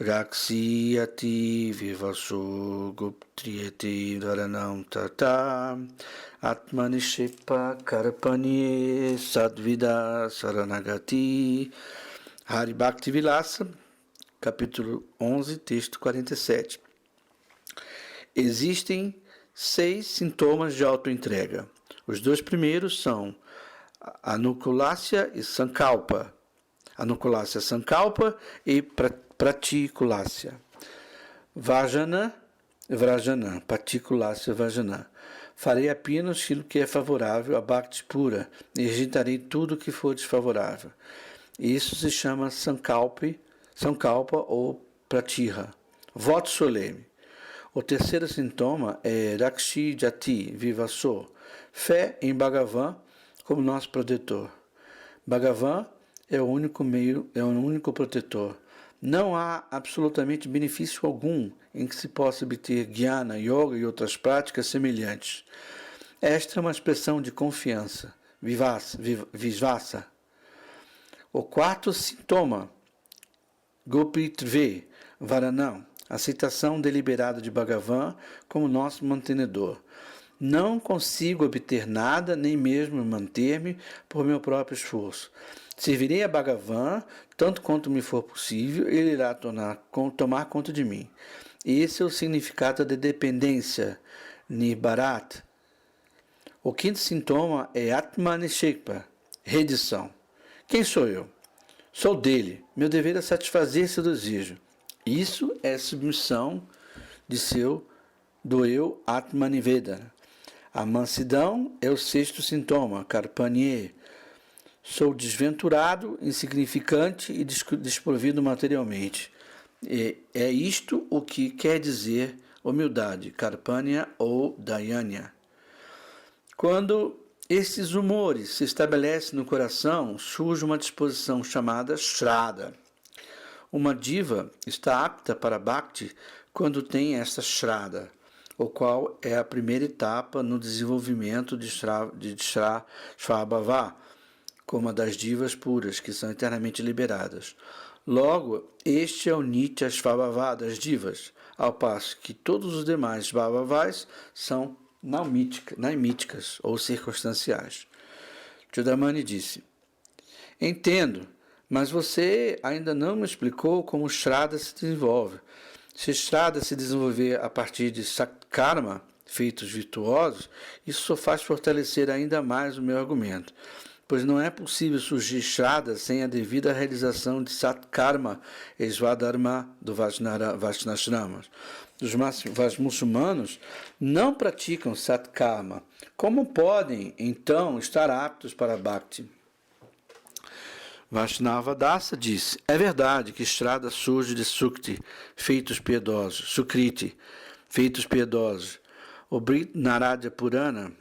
Raksiyati Vivaso Guptriyati Dharanam Tata Atmanishipa Karpani Sadvida Saranagati. Hari Bhakti Vilasa, capítulo 11, texto 47. Existem 6 sintomas de autoentrega. Os 2 primeiros são Anukulasya e Sankalpa. Anukulasya Sankalpa e Pratikulasya. Vrajana, Pratikulasya Vrajana. Farei apenas aquilo que é favorável a Bhakti pura e rejeitarei tudo que for desfavorável. Isso se chama Sankalpa ou Pratiha, voto solene. O terceiro sintoma é Rakshi Jati Vivaso, fé em Bhagavan como nosso protetor. Bhagavan é o único protetor. Não há absolutamente benefício algum em que se possa obter jnana, yoga e outras práticas semelhantes. Esta é uma expressão de confiança, vivassa. O quarto sintoma, Gopritve Varanam, aceitação deliberada de Bhagavan como nosso mantenedor. Não consigo obter nada, nem mesmo manter-me por meu próprio esforço. Servirei a Bhagavan, tanto quanto me for possível, ele irá tomar conta de mim. Esse é o significado da dependência, Nibharat. O quinto sintoma é Atmanishekpa, redição. Quem sou eu? Sou dele. Meu dever é satisfazer seu desejo. Isso é submissão do eu Atmanivedana. A mansidão é o sexto sintoma, Karpanye. Sou desventurado, insignificante e desprovido materialmente. É isto o que quer dizer humildade, Karpanya ou Dayanya. Quando esses humores se estabelecem no coração, surge uma disposição chamada Shraddha. Uma diva está apta para Bhakti quando tem esta Shraddha, o qual é a primeira etapa no desenvolvimento de Svabhava, como a das divas puras, que são eternamente liberadas. Logo, este é o Nitya Svabhava das divas, ao passo que todos os demais Svabhavas são naimíticas ou circunstanciais. Chudamani disse: Entendo, mas você ainda não me explicou como o Shraddha se desenvolve. Se Shraddha se desenvolver a partir de Satkarma, feitos virtuosos, isso só faz fortalecer ainda mais o meu argumento, pois não é possível surgir Shraddha sem a devida realização de Satkarma e Svadharma do Vaishnashrama. Os muçulmanos não praticam Satkarma. Como podem, então, estar aptos para Bhakti? Vaishnava Dasa disse: é verdade que Shraddha surge de Sukriti, feitos piedosos, O Brit Narada Purana,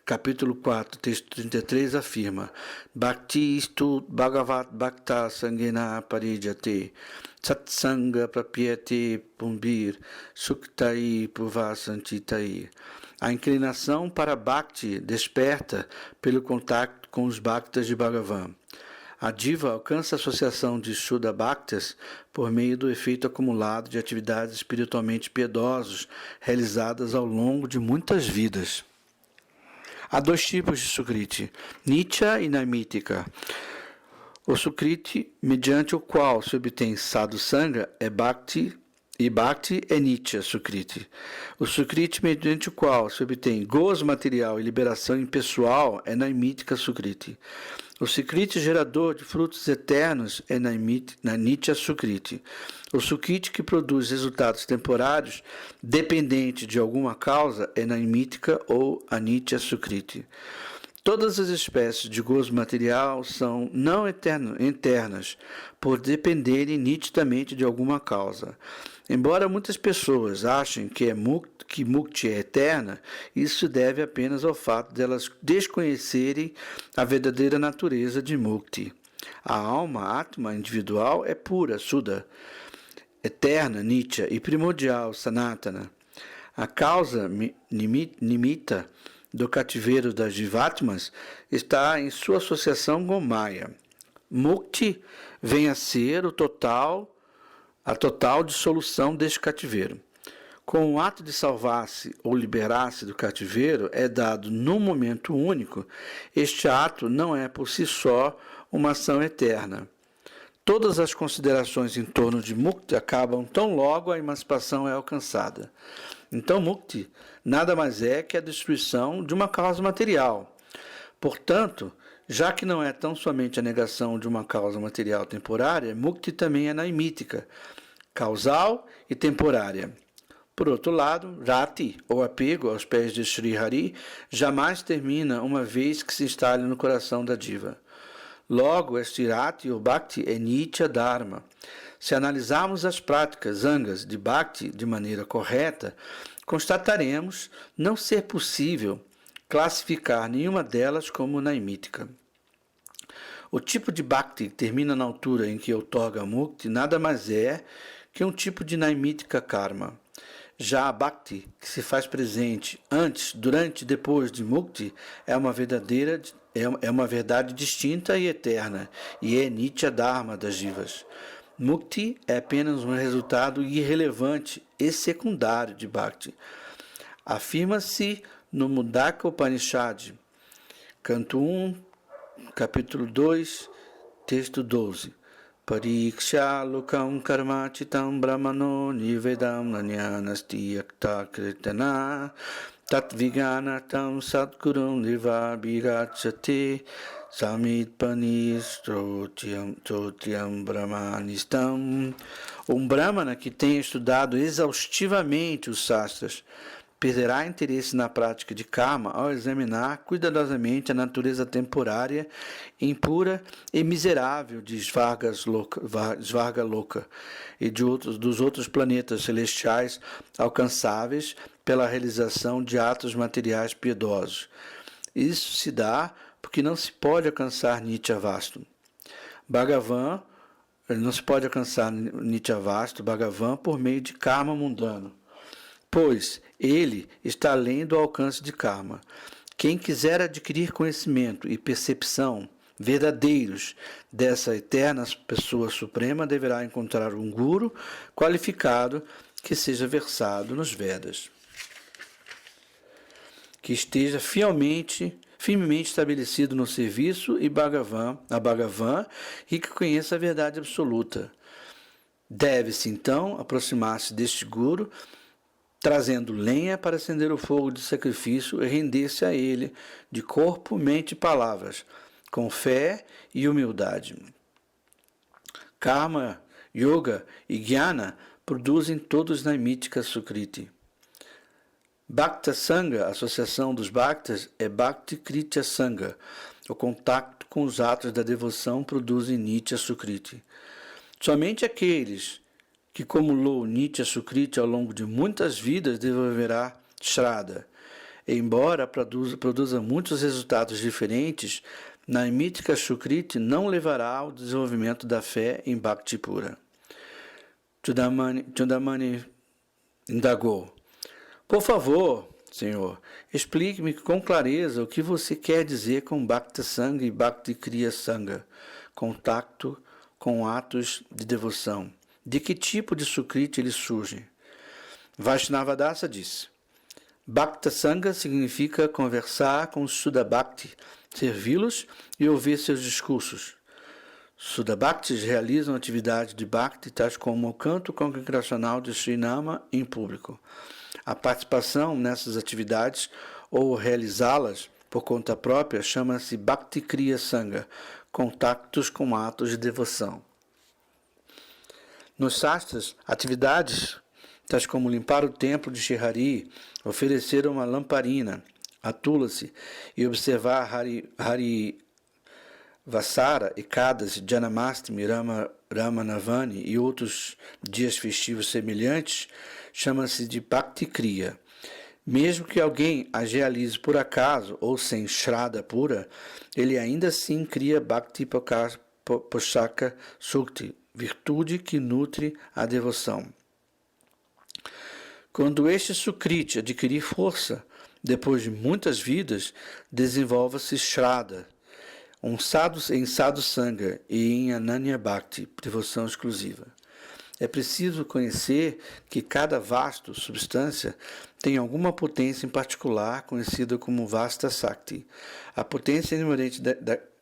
capítulo 4, texto 33, afirma: Bhakti istu Bhagavat Bhakta Sangena Parijate Satsanga Prapyate Pumbir Suktai Puvasantitai. A inclinação para Bhakti desperta pelo contato com os Bhaktas de Bhagavan. A diva alcança a associação de Shuddha Bhaktas por meio do efeito acumulado de atividades espiritualmente piedosas realizadas ao longo de muitas vidas. Há dois tipos de Sukriti, Nitya e Naimitika. O Sukriti, mediante o qual se obtém Sadhu Sangha, é Bhakti, e Bhakti é Nitya Sukriti. O Sukriti, mediante o qual se obtém gozo material e liberação impessoal, é Naimitika Sukriti. O Sukriti gerador de frutos eternos é Nitya Sukriti. O Sukriti que produz resultados temporários, dependente de alguma causa, é Naimitika ou Anitya Sukriti. Todas as espécies de gozo material são não internas, por dependerem nitidamente de alguma causa. Embora muitas pessoas achem que Mukti é eterna, isso se deve apenas ao fato de elas desconhecerem a verdadeira natureza de Mukti. A alma, Atma individual, é pura, Suddha, eterna, Nitya, e primordial, Sanatana. A causa nimitta do cativeiro das Jivatmas está em sua associação com Maya. Mukti vem a ser a total dissolução deste cativeiro. Com o ato de salvar-se ou liberar-se do cativeiro é dado num momento único, este ato não é por si só uma ação eterna. Todas as considerações em torno de Mukti acabam tão logo a emancipação é alcançada. Então, Mukti nada mais é que a destruição de uma causa material. Portanto, já que não é tão somente a negação de uma causa material temporária, Mukti também é naimítica, causal e temporária. Por outro lado, Rati, ou apego aos pés de Sri Hari, jamais termina uma vez que se instale no coração da diva. Logo, este Rati ou Bhakti é Nitya Dharma. Se analisarmos as práticas angas de Bhakti de maneira correta, constataremos não ser possível classificar nenhuma delas como naimítica. O tipo de bhakti que termina na altura em que outorga mukti nada mais é que um tipo de naimítica karma. Já a bhakti, que se faz presente antes, durante e depois de mukti, é uma verdade distinta e eterna, e é nitya dharma das jivas. Mukti é apenas um resultado irrelevante e secundário de bhakti. Afirma-se no Mundaka Upanishad, canto 1, capítulo 2, texto 12. Pariksha lokam karma chitam brahmano nivedam nanyanasti yakta kirtana tatvigana tam satgurum nirvabhigachate samit panistrotyam brahmanistam. Um brahmana que tenha estudado exaustivamente os sastras perderá interesse na prática de karma ao examinar cuidadosamente a natureza temporária, impura e miserável de Svarga Loka e dos outros planetas celestiais alcançáveis pela realização de atos materiais piedosos. Isso se dá porque não se pode alcançar Nityavastu. Não se pode alcançar Nityavastu, Bhagavan, por meio de karma mundano, pois ele está além do alcance de karma. Quem quiser adquirir conhecimento e percepção verdadeiros dessa eterna pessoa suprema deverá encontrar um guru qualificado que seja versado nos Vedas, que esteja firmemente estabelecido no serviço a Bhagavan e que conheça a verdade absoluta. Deve-se então aproximar-se deste guru, trazendo lenha para acender o fogo de sacrifício e render-se a ele de corpo, mente e palavras, com fé e humildade. Karma, Yoga e Jnana produzem todos naimítica Sukriti. Bhakta Sangha, a associação dos Bhaktas, é Bhakti Kritya Sangha. O contato com os atos da devoção produzem Nitya Sukriti. Somente aqueles que acumulou Nitya Sukriti ao longo de muitas vidas desenvolverá Shraddha. Embora produza muitos resultados diferentes, Naimítica Sukriti não levará ao desenvolvimento da fé em Bhakti pura. Chudamani indagou: por favor, Senhor, explique-me com clareza o que você quer dizer com Bhakta Sangha e Bhakti Kriya Sangha, contato com atos de devoção. De que tipo de Sukriti eles surgem? Vaishnavadasa disse: Bhakta Sangha significa conversar com os Sudabhakti, servi-los e ouvir seus discursos. Sudabhaktis realizam atividades de Bhakti, tais como o canto congregacional de Srinama em público. A participação nessas atividades ou realizá-las por conta própria chama-se Bhakti Kriya Sangha, contactos com atos de devoção. Nos Shastras, atividades tais como limpar o templo de Shri Hari, oferecer uma lamparina a Tulasi e observar Hari Vasara, Ekadasi, Janamastami, Ramanavani e outros dias festivos semelhantes, chama-se de Bhakti Kriya. Mesmo que alguém as realize por acaso ou sem Shraddha pura, ele ainda assim cria Bhakti Poshaka Sukti, virtude que nutre a devoção. Quando este Sukriti adquirir força, depois de muitas vidas, desenvolve-se Shraddha, em Sadhu Sangha e em Ananya Bhakti, devoção exclusiva. É preciso conhecer que cada vasto, substância, tem alguma potência em particular, conhecida como Vasta Sakti. A potência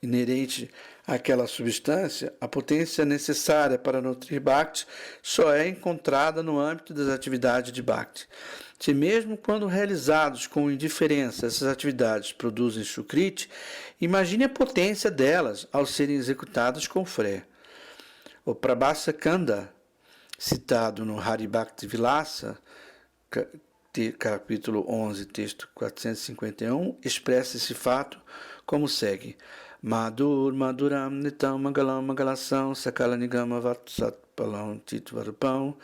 inerente àquela substância, a potência necessária para nutrir Bhakti, só é encontrada no âmbito das atividades de Bhakti. Se mesmo quando realizados com indiferença essas atividades produzem Sukriti, imagine a potência delas ao serem executadas com fé. O Prabhasa Kanda, citado no Hari Bhakti Vilasa, capítulo 11, texto 451, expressa esse fato como segue: Maduram Nitam Mangalam Mangalasam Sakala Nigama Vatsat Palam Titvarpam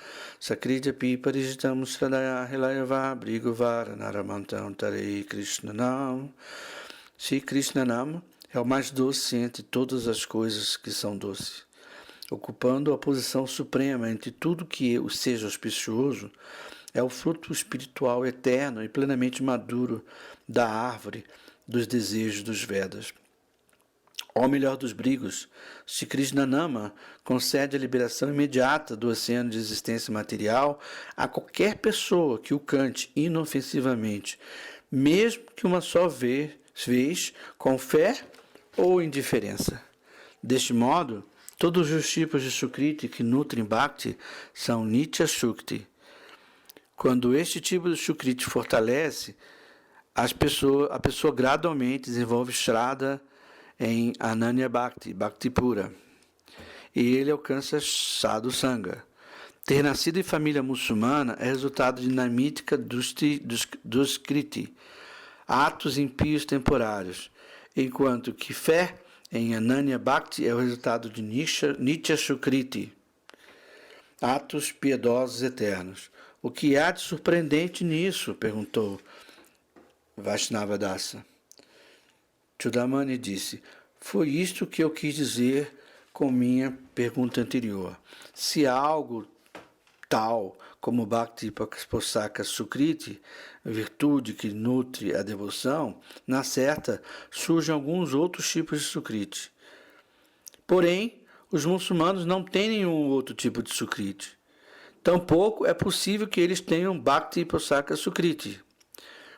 Sakridya Piparijitam Sradaya Hilayava Briguvar Naramantam Tarei Krishnanam. Shri Krishnanam é o mais doce entre todas as coisas que são doces, ocupando a posição suprema entre tudo que seja auspicioso. É o fruto espiritual eterno e plenamente maduro da árvore dos desejos dos Vedas. Ó melhor dos brigos, Shri Krishnanama concede a liberação imediata do oceano de existência material a qualquer pessoa que o cante inofensivamente, mesmo que uma só vez, com fé ou indiferença. Deste modo, todos os tipos de Sukriti que nutrem Bhakti são Nitya Shukti. Quando este tipo de Sukriti fortalece, a pessoa gradualmente desenvolve Shraddha em Ananya Bhakti, Bhakti pura, e ele alcança Sadhu Sangha. Ter nascido em família muçulmana é resultado de Naimitika Duskriti, atos impios temporários, enquanto que fé em Ananya Bhakti é o resultado de Nitya Sukriti, atos piedosos eternos. O que há de surpreendente nisso? Perguntou Vaishnavadasa. Chudamani disse: foi isto que eu quis dizer com minha pergunta anterior. Se há algo tal como Bhakti Posaka Sukriti, virtude que nutre a devoção, na certa surgem alguns outros tipos de Sukriti. Porém, os muçulmanos não têm nenhum outro tipo de Sukriti. Tampouco é possível que eles tenham Bhakti Posaka Sukriti.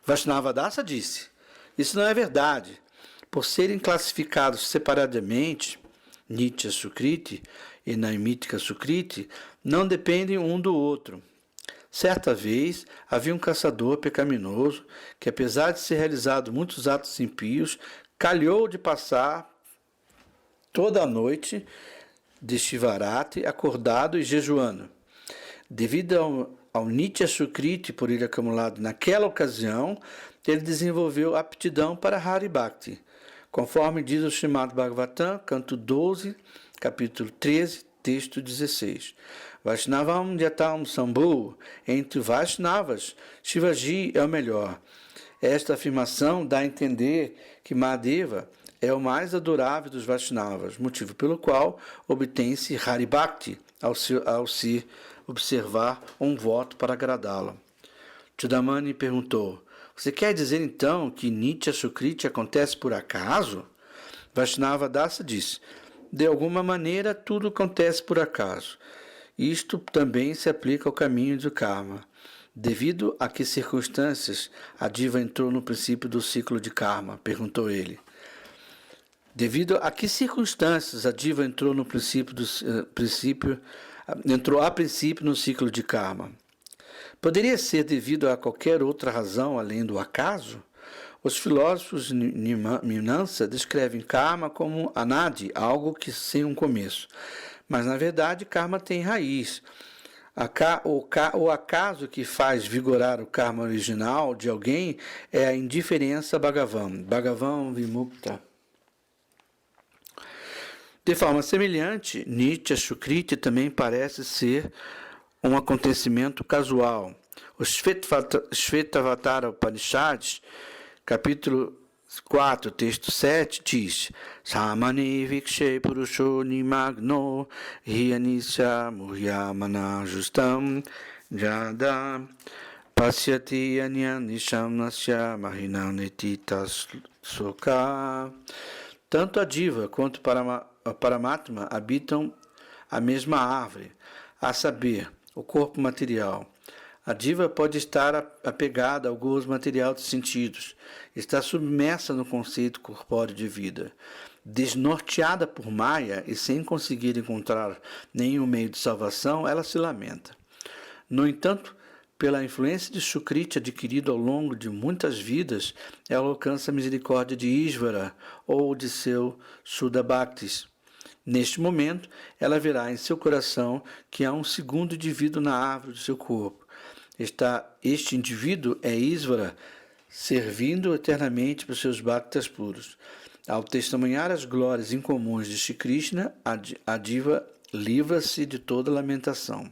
Vaishnavadasa disse: isso não é verdade. Por serem classificados separadamente, Nitya Sukriti e Naimitika Sukriti não dependem um do outro. Certa vez, havia um caçador pecaminoso que, apesar de ser realizado muitos atos impios, calhou de passar toda a noite de Shivarati acordado e jejuando. Devido ao Nitya Sukriti por ele acumulado naquela ocasião, ele desenvolveu aptidão para Hari Bhakti, conforme diz o Srimad Bhagavatam, canto 12, capítulo 13, texto 16. Vaishnavam Yatam Sambhu, entre Vaishnavas, Shivaji é o melhor. Esta afirmação dá a entender que Mahadeva é o mais adorável dos Vaishnavas, motivo pelo qual obtém-se Hari Bhakti ao se observar um voto para agradá-lo. Chudamani perguntou: você quer dizer então que Nitya Sukriti acontece por acaso? Vaishnavadasa disse: de alguma maneira tudo acontece por acaso. Isto também se aplica ao caminho do karma. Devido a que circunstâncias a diva entrou no princípio do ciclo de karma? Perguntou ele. Devido a que circunstâncias a diva entrou no princípio no ciclo de karma? Poderia ser devido a qualquer outra razão além do acaso? Os filósofos Mimamsa descrevem karma como anadi, algo que sem um começo. Mas, na verdade, karma tem raiz. O acaso que faz vigorar o karma original de alguém é a indiferença Bhagavan Vimukta. De forma semelhante, Nitya Sukriti também parece ser um acontecimento casual. O Shvetavatar Upanishads, capítulo 4, texto 7, diz: Samani vikshe purusho nimagno hyanisya muhyamana justam jada pasyati anyanisham nasya mahinanetitas soka. Tanto a diva quanto o Paramatma habitam a mesma árvore, a saber, o corpo material. A diva pode estar apegada ao gozo material dos sentidos, está submersa no conceito corpóreo de vida. Desnorteada por Maya e sem conseguir encontrar nenhum meio de salvação, ela se lamenta. No entanto, pela influência de Sukriti adquirido ao longo de muitas vidas, ela alcança a misericórdia de Ishvara ou de seu Shuddha Bhaktis. Neste momento, ela verá em seu coração que há um segundo indivíduo na árvore do seu corpo. Este indivíduo é Isvara, servindo eternamente para os seus bhaktas puros. Ao testemunhar as glórias incomuns de Shri Krishna, a diva livra-se de toda lamentação.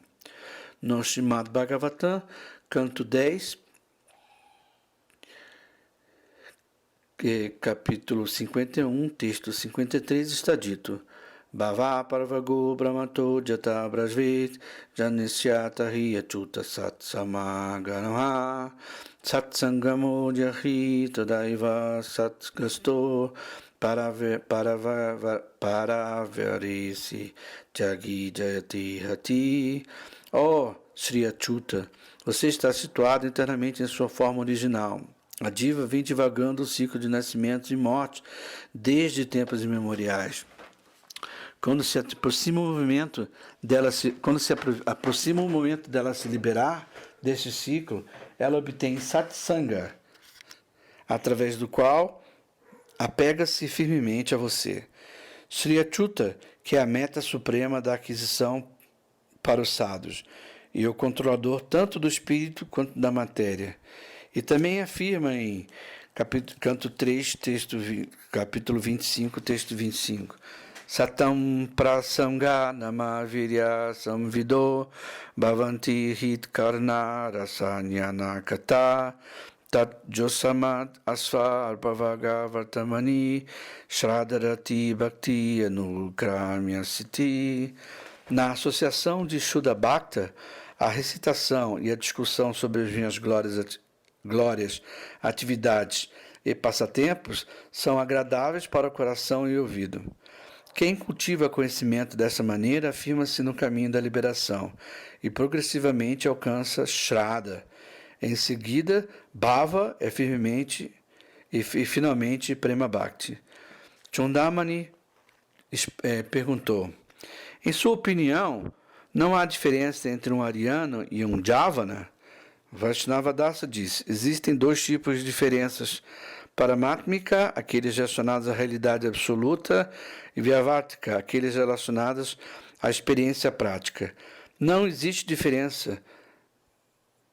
No Srimad Bhagavatam, canto 10, capítulo 51, texto 53, está dito: Bhava parvago brahmato jata brajvet janisyata hi achuta satsamaganama satsangamo jahi tadaiva satsgasto paravarisi jagi jayati hati. Ó Sri Achyuta, você está situado internamente em sua forma original. A diva vem divagando o ciclo de nascimentos e mortes desde tempos imemoriais. Quando se aproxima o momento dela se liberar deste ciclo, ela obtém satsanga, através do qual apega-se firmemente a você. Sri Achyuta, que é a meta suprema da aquisição para os sadhus, e o controlador tanto do espírito quanto da matéria. E também afirma em canto 3, capítulo 25, texto 25, Satam prasanga namavirya samvido bhavanti hit karna rasanyana kata tat josamat asvar bhavaga vartamani shradarati bhakti anukramya siti. Na associação de Shuddha Bhakta, a recitação e a discussão sobre as minhas glórias, atividades e passatempos são agradáveis para o coração e o ouvido. Quem cultiva conhecimento dessa maneira afirma-se no caminho da liberação e progressivamente alcança Shraddha. Em seguida, Bhava é firmemente e finalmente Prema Bhakti. Chundamani perguntou: em sua opinião, não há diferença entre um ariano e um javana? Vaishnavadasa diz: existem dois tipos de diferenças: Paramatmika, aqueles relacionados à realidade absoluta, e Vyavartika, aqueles relacionados à experiência prática. Não existe diferença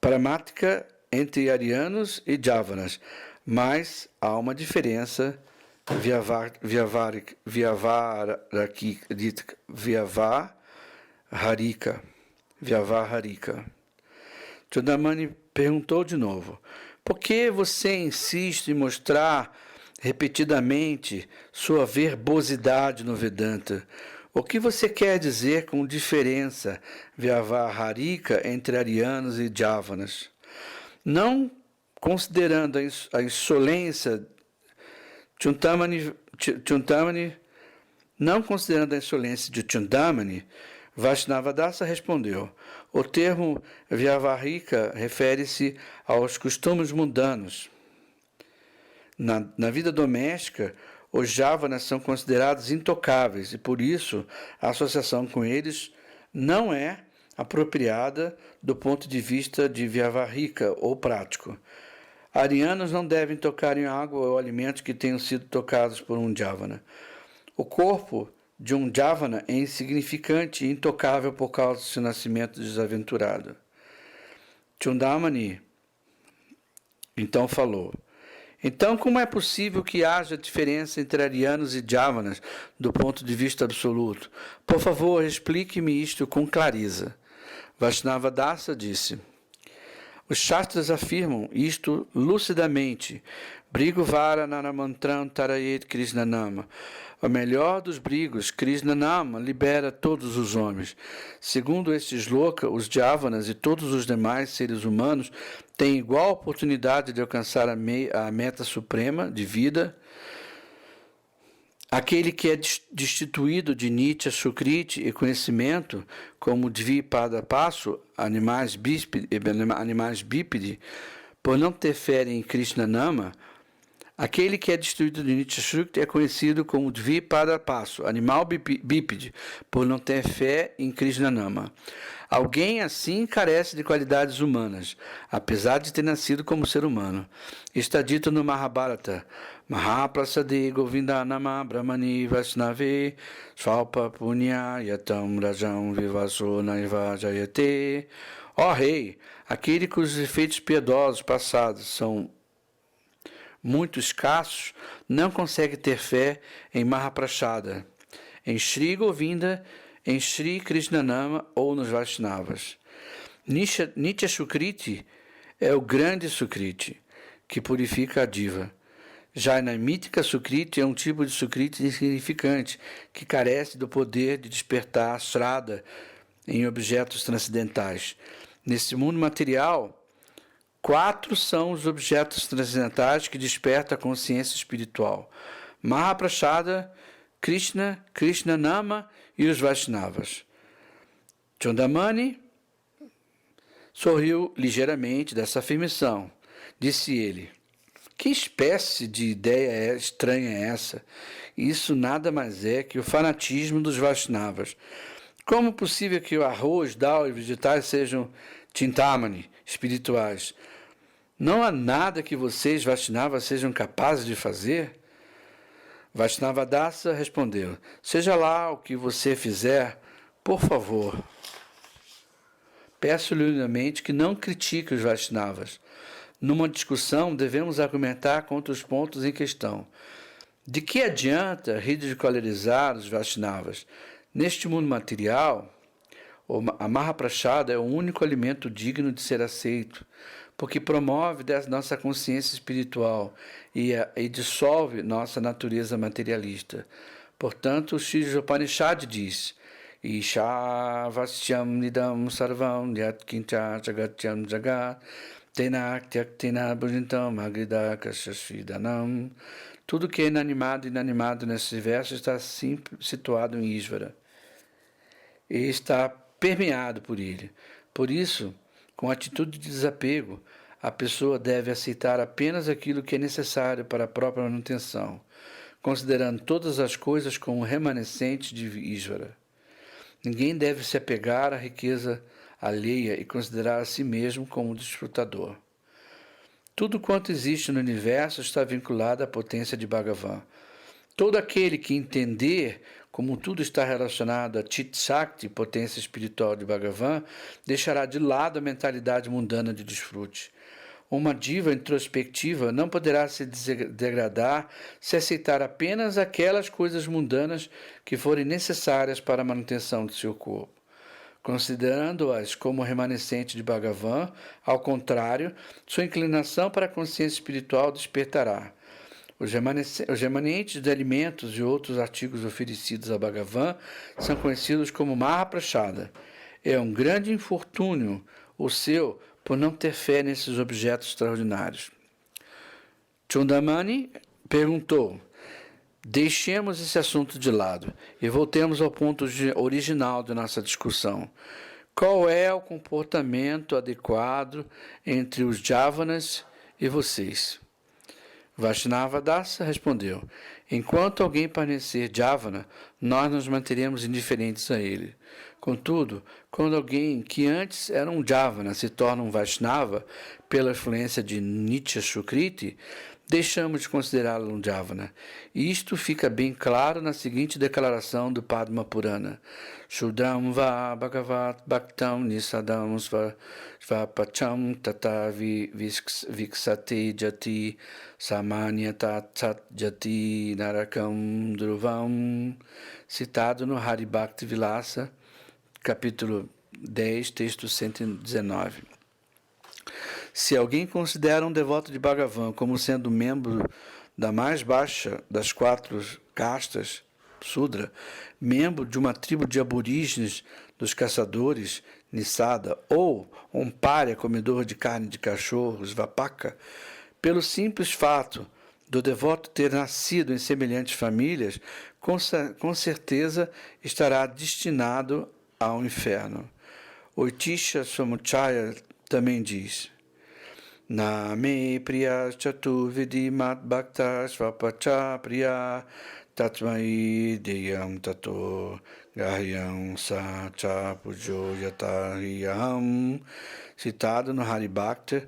paramática entre arianos e javanas, mas há uma diferença Vyavarika. Chundamani perguntou de novo: por que você insiste em mostrar repetidamente sua verbosidade no Vedanta? O que você quer dizer com diferença Vyavarika entre arianos e javanas? Não considerando a insolência, Chundamani, não considerando a insolência de Chundamani, Vaishnavadasa respondeu: o termo Vyavarika refere-se aos costumes mundanos. Na vida doméstica, os javanas são considerados intocáveis e, por isso, a associação com eles não é apropriada do ponto de vista de Vyavarika ou prático. Arianos não devem tocar em água ou alimentos que tenham sido tocados por um javana. O corpo de um javana é insignificante e intocável por causa do seu nascimento desaventurado. Chundamani então falou: então, como é possível que haja diferença entre arianos e javanas do ponto de vista absoluto? Por favor, explique-me isto com clareza. Vaishnavadasa disse: os Shastras afirmam isto lucidamente. Briguvara Naramantram Tarayet Krishnanama. O melhor dos brigos, Krishnanama, libera todos os homens. Segundo este shloka, os javanas e todos os demais seres humanos têm igual oportunidade de alcançar a meta suprema de vida. Aquele que é destituído de Nitya Sukriti e conhecimento, como Dvipada Passo, animais bípede, por não ter fé em Krishnanama, aquele que é destituído de Nitya Sukriti é conhecido como Dvipada Passo, animal bípede, por não ter fé em Krishnanama. Alguém assim carece de qualidades humanas, apesar de ter nascido como ser humano. Está dito no Mahabharata: Mahaprasade Govindanama Brahmani Vaishnave Svalpa Punya Yatam Rajam Vivaso Naiva Jayate. Ó rei, aquele cujos efeitos piedosos passados são muito escassos, não consegue ter fé em Mahaprasada, em Sri Govinda, em Sri Krishnanama ou nos Vaishnavas. Nitya Sukriti é o grande Sukriti, que purifica a diva. Jainamítica Sukriti é um tipo de Sukriti insignificante, que carece do poder de despertar a Shraddha em objetos transcendentais. Nesse mundo material, 4 são os objetos transcendentais que despertam a consciência espiritual: Mahaprasada, Krishna, Krishnanama e os Vaishnavas. Chundamani sorriu ligeiramente dessa afirmação. Disse ele: que espécie de ideia estranha é essa? Isso nada mais é que o fanatismo dos Vaishnavas. Como é possível que o arroz, dal e vegetais sejam Chintamani, espirituais? Não há nada que vocês, Vaishnavas, sejam capazes de fazer? Vaishnavadasa respondeu: seja lá o que você fizer, por favor. Peço-lhe humildemente que não critique os Vaishnavas. Numa discussão, devemos argumentar contra os pontos em questão. De que adianta ridicularizar os Vaishnavas? Neste mundo material, a Mahaprasada é o único alimento digno de ser aceito, porque promove nossa consciência espiritual e dissolve nossa natureza materialista. Portanto, o Shri Upanishad diz: Isha vasyam nidam sarvam yat kincha jagatyam jagat tenaktyaktina bhujintam agrida kashasvidanam. Tudo que é inanimado e inanimado nesse verso está situado em Ishvara e está permeado por ele. Por isso, com atitude de desapego, a pessoa deve aceitar apenas aquilo que é necessário para a própria manutenção, considerando todas as coisas como remanescentes de Ishvara. Ninguém deve se apegar à riqueza alheia e considerar a si mesmo como desfrutador. Tudo quanto existe no universo está vinculado à potência de Bhagavan. Todo aquele que entender como tudo está relacionado a Chit Shakti, potência espiritual de Bhagavan, deixará de lado a mentalidade mundana de desfrute. Uma diva introspectiva não poderá se degradar se aceitar apenas aquelas coisas mundanas que forem necessárias para a manutenção de seu corpo. Considerando-as como remanescente de Bhagavan, ao contrário, sua inclinação para a consciência espiritual despertará. Os remanentes de alimentos e outros artigos oferecidos a Bhagavan são conhecidos como Mahaprasada. É um grande infortúnio o seu por não ter fé nesses objetos extraordinários. Chundamani perguntou: deixemos esse assunto de lado e voltemos ao ponto original de nossa discussão. Qual é o comportamento adequado entre os Javanas e vocês? Vaishnavadasa respondeu: enquanto alguém permanecer Javana, nós nos manteremos indiferentes a ele. Contudo, quando alguém que antes era um Javana se torna um Vaishnava pela influência de Nitya Sukriti, deixamos de considerá-lo um Javana. E isto fica bem claro na seguinte declaração do Padma Purana: Shudram va bhagavat bhaktam nisadam svapacham tata viksate jati samanyata tat jati narakam dhruvam. Citado no Hari Bhakti Vilasa, capítulo 10, texto 119. Se alguém considera um devoto de Bhagavan como sendo membro da mais baixa das 4 castas, Sudra, membro de uma tribo de aborígenes dos caçadores, Nisada, ou um pária comedor de carne de cachorros, Vapaka, pelo simples fato do devoto ter nascido em semelhantes famílias, com certeza estará destinado ao inferno. Oitisha Samuchaya também diz: Name priya chaturvidi mat bhakta svapacha priya tatmai deyam tato gahyam sacha pujo yatahiyam. Citado no Hari Bhakti,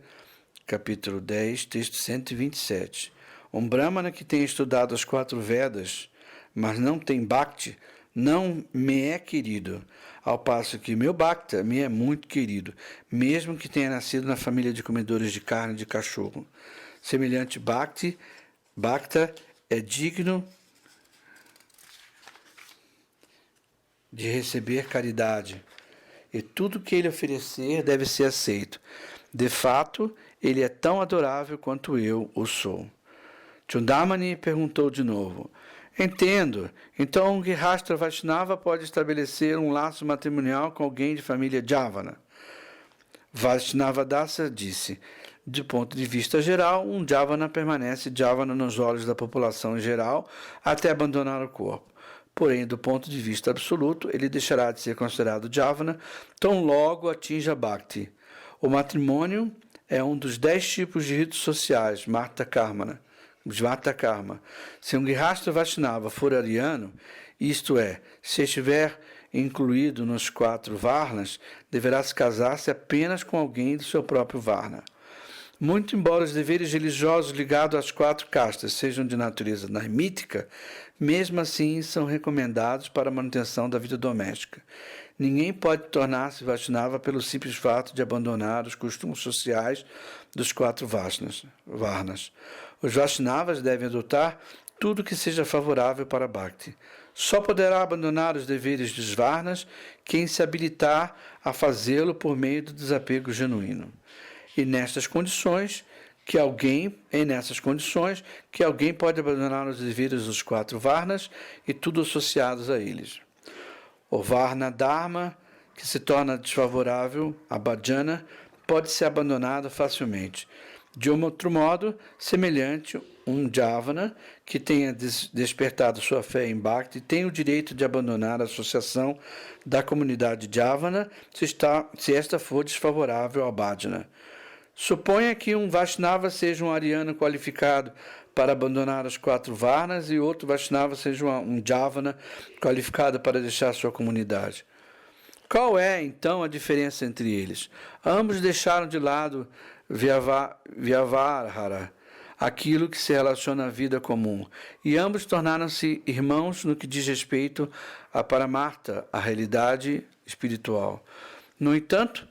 capítulo 10, texto 127. Um Brahmana que tem estudado as 4 Vedas, mas não tem Bhakti, não me é querido, ao passo que meu Bhakta me é muito querido, mesmo que tenha nascido na família de comedores de carne de cachorro. Semelhante Bhakta é digno de receber caridade, e tudo que ele oferecer deve ser aceito. De fato, ele é tão adorável quanto eu o sou. Chundamani perguntou de novo. Entendo. Então um Grihastha Vaishnava pode estabelecer um laço matrimonial com alguém de família Javana. Vaishnavadasa disse. Do ponto de vista geral, um Javana permanece Javana nos olhos da população em geral até abandonar o corpo. Porém, do ponto de vista absoluto, ele deixará de ser considerado Javana tão logo atinja Bhakti. O matrimônio é um dos 10 tipos de ritos sociais, Marta Karma. Se um Grihastha Vaishnava for ariano, isto é, se estiver incluído nos 4 Varnas, deverá se casar-se apenas com alguém do seu próprio Varna. Muito embora os deveres religiosos ligados às 4 castas sejam de natureza narmítica, mesmo assim são recomendados para a manutenção da vida doméstica. Ninguém pode tornar-se Vaishnava pelo simples fato de abandonar os costumes sociais dos 4 Varnas. Os Vaishnavas devem adotar tudo que seja favorável para Bhakti. Só poderá abandonar os deveres dos Varnas quem se habilitar a fazê-lo por meio do desapego genuíno. E nessas condições que alguém pode abandonar os deveres dos 4 Varnas e tudo associados a eles. O Varna Dharma, que se torna desfavorável a bhajana, pode ser abandonado facilmente. De outro modo, semelhante, um Javana que tenha despertado sua fé em Bhakti tem o direito de abandonar a associação da comunidade Javana se esta for desfavorável ao bhajana. Suponha que um Vaishnava seja um ariano qualificado para abandonar os 4 Varnas e outro Vaishnava seja um Javana qualificado para deixar sua comunidade. Qual é, então, a diferença entre eles? Ambos deixaram de lado Vyavarhara, aquilo que se relaciona à vida comum, e ambos tornaram-se irmãos no que diz respeito a Paramartha, a realidade espiritual. No entanto,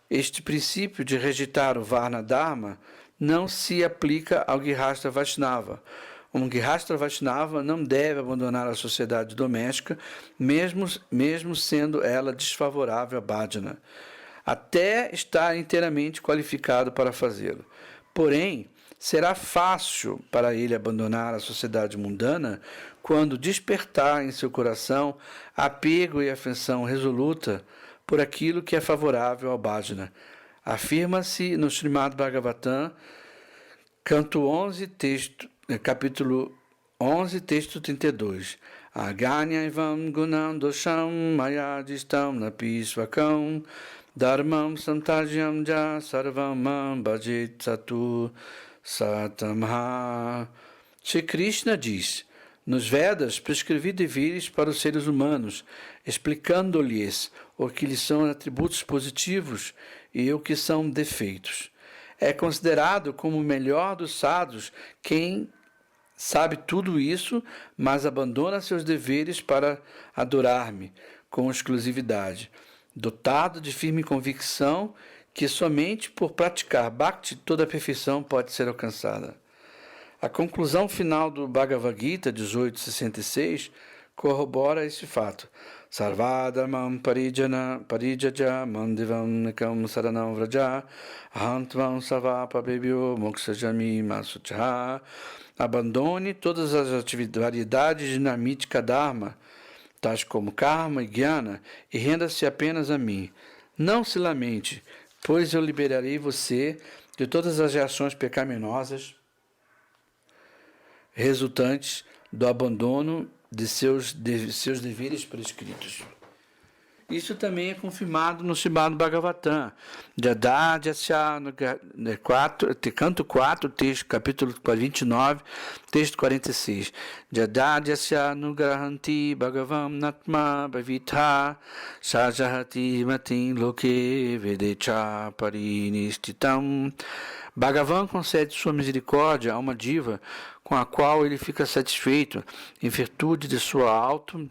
este princípio de rejeitar o Varna Dharma não se aplica ao Grihastha Vaishnava. Um Grihastha Vaishnava não deve abandonar a sociedade doméstica, mesmo sendo ela desfavorável à bhajana, até estar inteiramente qualificado para fazê-lo. Porém, será fácil para ele abandonar a sociedade mundana quando despertar em seu coração apego e afeição resoluta por aquilo que é favorável ao bhajana. Afirma-se no Srimad Bhagavatam, capítulo 11, texto 32. Aganyaivam gunam dosham mayadistam napisvakam dharmam santajyam ja sarvamam bhajit satu satamha. Shri Krishna diz: nos Vedas prescrevi deveres para os seres humanos, explicando-lhes o que lhes são atributos positivos e o que são defeitos. É considerado como o melhor dos sadhus quem sabe tudo isso, mas abandona seus deveres para adorar-me com exclusividade, dotado de firme convicção que somente por praticar Bhakti toda a perfeição pode ser alcançada. A conclusão final do Bhagavad Gita 18.66 corrobora esse fato. Sarvadharmam parijaja mandivam nikam saranam vraja ahantvam savapabhebhyo moksajami masucha. Abandone todas as atividades dinamítica Dharma, tais como Karma e Jnana, e renda-se apenas a mim. Não se lamente, pois eu liberarei você de todas as reações pecaminosas resultantes do abandono de seus deveres prescritos. Isso também é confirmado no Srimad Bhagavatam, canto 4, texto, capítulo 29, texto 46. Jadadhyasya nugrahanti bhagavam natma bhavitha sajahati matim loke vedecha parinistitam. Bhagavan concede sua misericórdia a uma diva com a qual ele fica satisfeito em virtude de sua auto-entrega,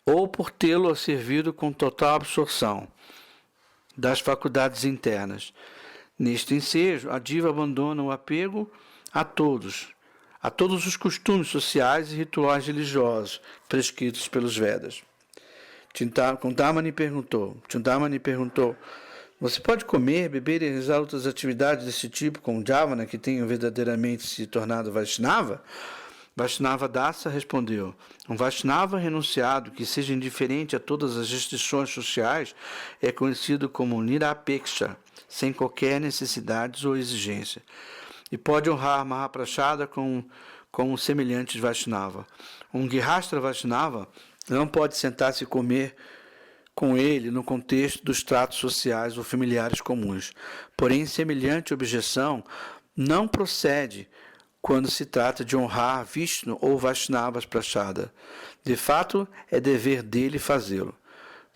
ou por tê-lo servido com total absorção das faculdades internas. Neste ensejo, a diva abandona o apego a todos os costumes sociais e rituais religiosos prescritos pelos Vedas. Chintamani perguntou, você pode comer, beber e realizar outras atividades desse tipo com o Javana que tenham verdadeiramente se tornado Vaishnava? Vaishnava Dasa respondeu, um Vaishnava renunciado que seja indiferente a todas as restrições sociais é conhecido como Nirapeksha, sem qualquer necessidade ou exigência, e pode honrar Mahaprasada com semelhantes Vaishnava. Um Grihastra Vaishnava não pode sentar-se e comer com ele no contexto dos tratos sociais ou familiares comuns. Porém, semelhante objeção não procede quando se trata de honrar Vishnu ou Vaishnavas Prachada. De fato, é dever dele fazê-lo.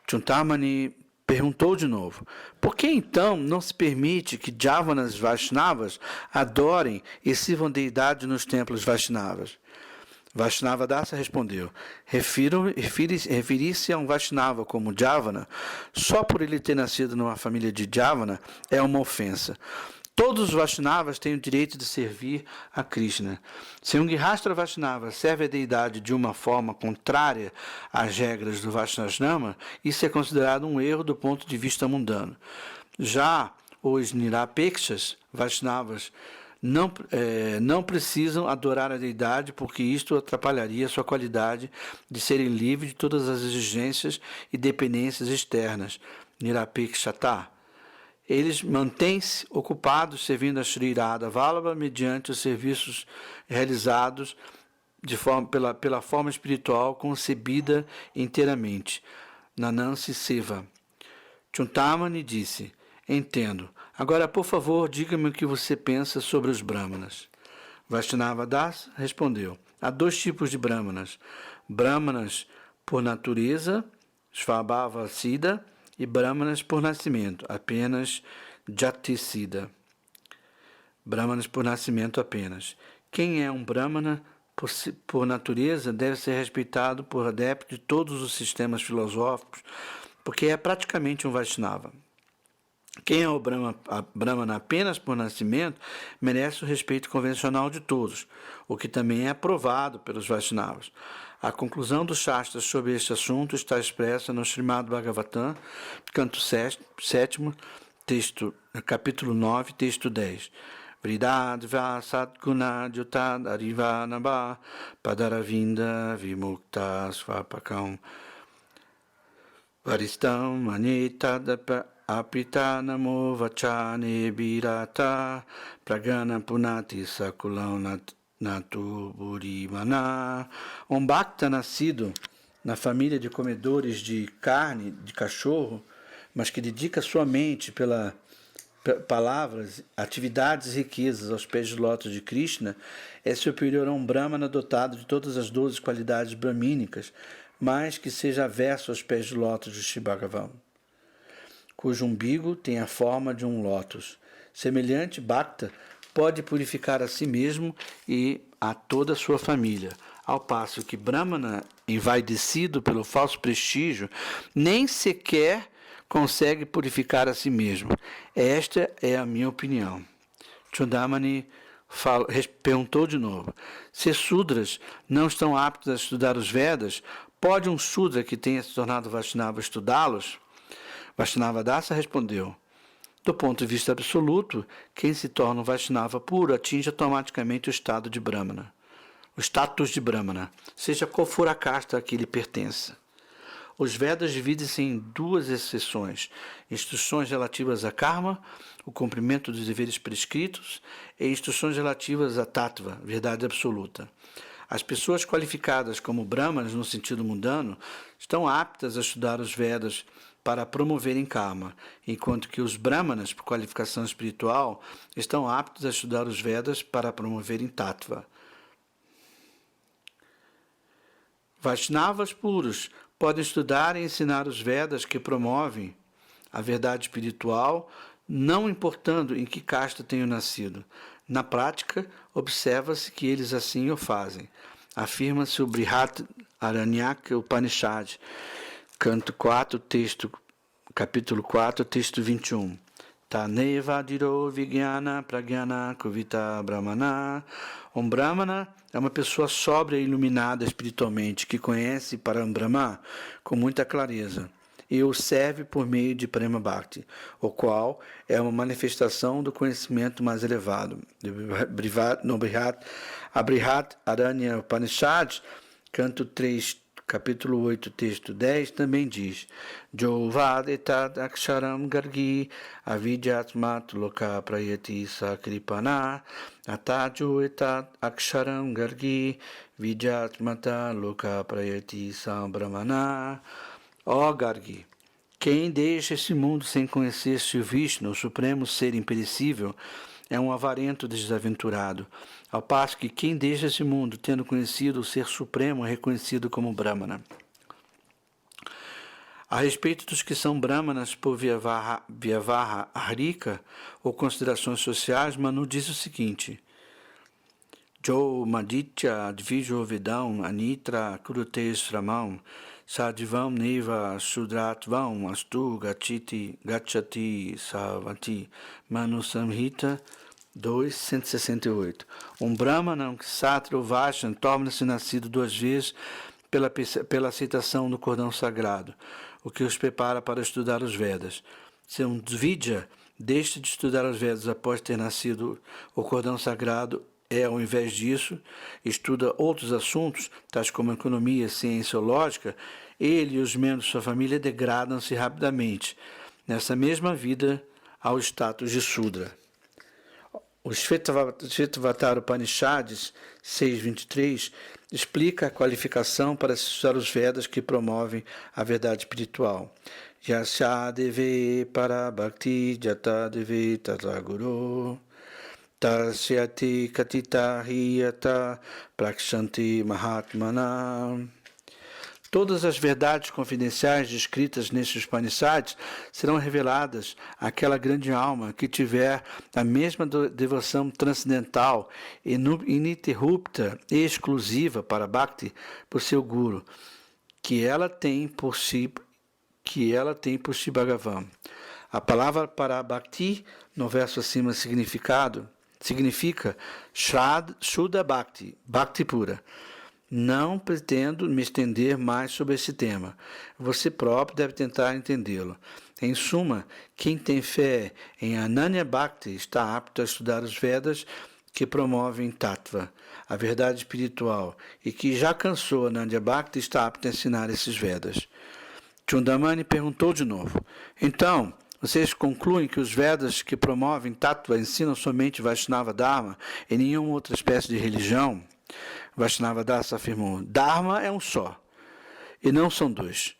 Chintamani perguntou de novo, por que então não se permite que Javanas Vaishnavas adorem e sirvam deidade nos templos Vaishnavas? Vaishnava Dasa respondeu, referir-se a um Vaishnava como Javana, só por ele ter nascido numa família de Javana, é uma ofensa. Todos os Vaishnavas têm o direito de servir a Krishna. Se um Grihastra Vaishnava serve a deidade de uma forma contrária às regras do Vaishnava, isso é considerado um erro do ponto de vista mundano. Já os Nirapekshas Vaishnavas não precisam adorar a deidade porque isto atrapalharia sua qualidade de serem livres de todas as exigências e dependências externas. Nirapekshata. Eles mantêm-se ocupados servindo a Sri Radha Vallabha mediante os serviços realizados pela forma espiritual concebida inteiramente. Nanansi Seva. Chintamani disse, entendo. Agora, por favor, diga-me o que você pensa sobre os Brahmanas. Vaishnava Das respondeu, há dois tipos de Brahmanas. Brahmanas por natureza, Svabhava Siddha, e Brahmanas por nascimento, apenas Jati-Siddha. Brahmanas por nascimento apenas. Quem é um Brahmana por natureza deve ser respeitado por adeptos de todos os sistemas filosóficos, porque é praticamente um Vaishnava. Quem é o Brahmana apenas por nascimento merece o respeito convencional de todos, o que também é aprovado pelos Vaishnavas. A conclusão dos Shastras sobre este assunto está expressa no Srimad Bhagavatam, canto 7, capítulo 9, texto 10. Vridadva Sadguna Jyutad Arivanabha Padaravinda Vimukta Svapakam Varistam Manitadapa Apita Namo Vachane Birata Pragana Punati Sakulam Natu Burimana. Um bhakta nascido na família de comedores de carne de cachorro, mas que dedica sua mente pela palavras, atividades e riquezas aos pés de lótus de Krishna, é superior a um Brahmana dotado de todas as 12 qualidades brahmínicas, mas que seja averso aos pés de lótus de Shri Bhagavan, cujo umbigo tem a forma de um lótus. Semelhante bhakta pode purificar a si mesmo e a toda a sua família, ao passo que Brahmana, envaidecido pelo falso prestígio, nem sequer consegue purificar a si mesmo. Esta é a minha opinião. Chintamani perguntou de novo, se Sudras não estão aptos a estudar os Vedas, pode um Sudra que tenha se tornado Vaishnava estudá-los? Vaishnava Dasa respondeu, do ponto de vista absoluto, quem se torna um Vaishnava puro atinge automaticamente o estado de Brahmana, o status de Brahmana, seja qual for a casta a que lhe pertença. Os Vedas dividem-se em duas seções, instruções relativas a karma, o cumprimento dos deveres prescritos, e instruções relativas a tattva, verdade absoluta. As pessoas qualificadas como Brahmanas no sentido mundano estão aptas a estudar os Vedas para promoverem karma, enquanto que os Brahmanas, por qualificação espiritual, estão aptos a estudar os Vedas para promoverem tattva. Vaishnavas puros podem estudar e ensinar os Vedas que promovem a verdade espiritual, não importando em que casta tenham nascido. Na prática, observa-se que eles assim o fazem. Afirma-se o Brihat Aranyaka Upanishad, canto 4, capítulo 4, texto 21. Taneva diro vigyana pragyana kuvita brahmana. Um brahmana é uma pessoa sóbria e iluminada espiritualmente, que conhece Parambrahma com muita clareza e o serve por meio de Prema Bhakti, o qual é uma manifestação do conhecimento mais elevado. No Brihat Aranya Upanishad, canto 3, capítulo 8, texto 10, também diz: Jovad etat aksharam gargi avidyatmat loka prayati sakripana ataju etat aksharam gargi vidyatmata loka prayati sambrahmana. Ó Gargi, quem deixa esse mundo sem conhecer Sri Vishnu, o supremo ser imperecível, é um avarento desaventurado, ao passo que quem deixa esse mundo tendo conhecido o ser supremo é reconhecido como Brahmana. A respeito dos que são Brahmanas por Vyavaha Harika ou considerações sociais, Manu diz o seguinte: Jo Maditya Dvijo Vedam Anitra Kurute Sramam Sadivam Neva Sudratvam Astu Gachati Savati. Manu Samhita 2.168. Um Brahmana, um Ksatra ou Vaishya torna-se nascido duas vezes pela aceitação do cordão sagrado, o que os prepara para estudar os Vedas. Se um Dvidya deixa de estudar os Vedas após ter nascido o cordão sagrado, ao invés disso, estuda outros assuntos, tais como economia, ciência ou lógica, ele e os membros de sua família degradam-se rapidamente, nessa mesma vida, ao status de Sudra. O Shvetavatar Upanishads 6.23 explica a qualificação para se estudar os Vedas que promovem a verdade espiritual. Yasya deve para bhakti jata deve tataguru tasyati katita hiyata prakshanti mahatmana. Todas as verdades confidenciais descritas nestes Upanishads serão reveladas àquela grande alma que tiver a mesma devoção transcendental, ininterrupta e exclusiva para Bhakti por seu Guru, que ela tem por si Bhagavan. A palavra para Bhakti, no verso acima significa Shuddha Bhakti, Bhakti pura. Não pretendo me estender mais sobre esse tema. Você próprio deve tentar entendê-lo. Em suma, quem tem fé em Ananya Bhakti está apto a estudar os Vedas que promovem Tattva, a verdade espiritual, e que já cansou Ananya Bhakti está apto a ensinar esses Vedas. Chundamani perguntou de novo: então, vocês concluem que os Vedas que promovem Tattva ensinam somente Vaishnava Dharma e nenhuma outra espécie de religião? Vaishnava Dasa afirmou: Dharma é um só, e não são dois,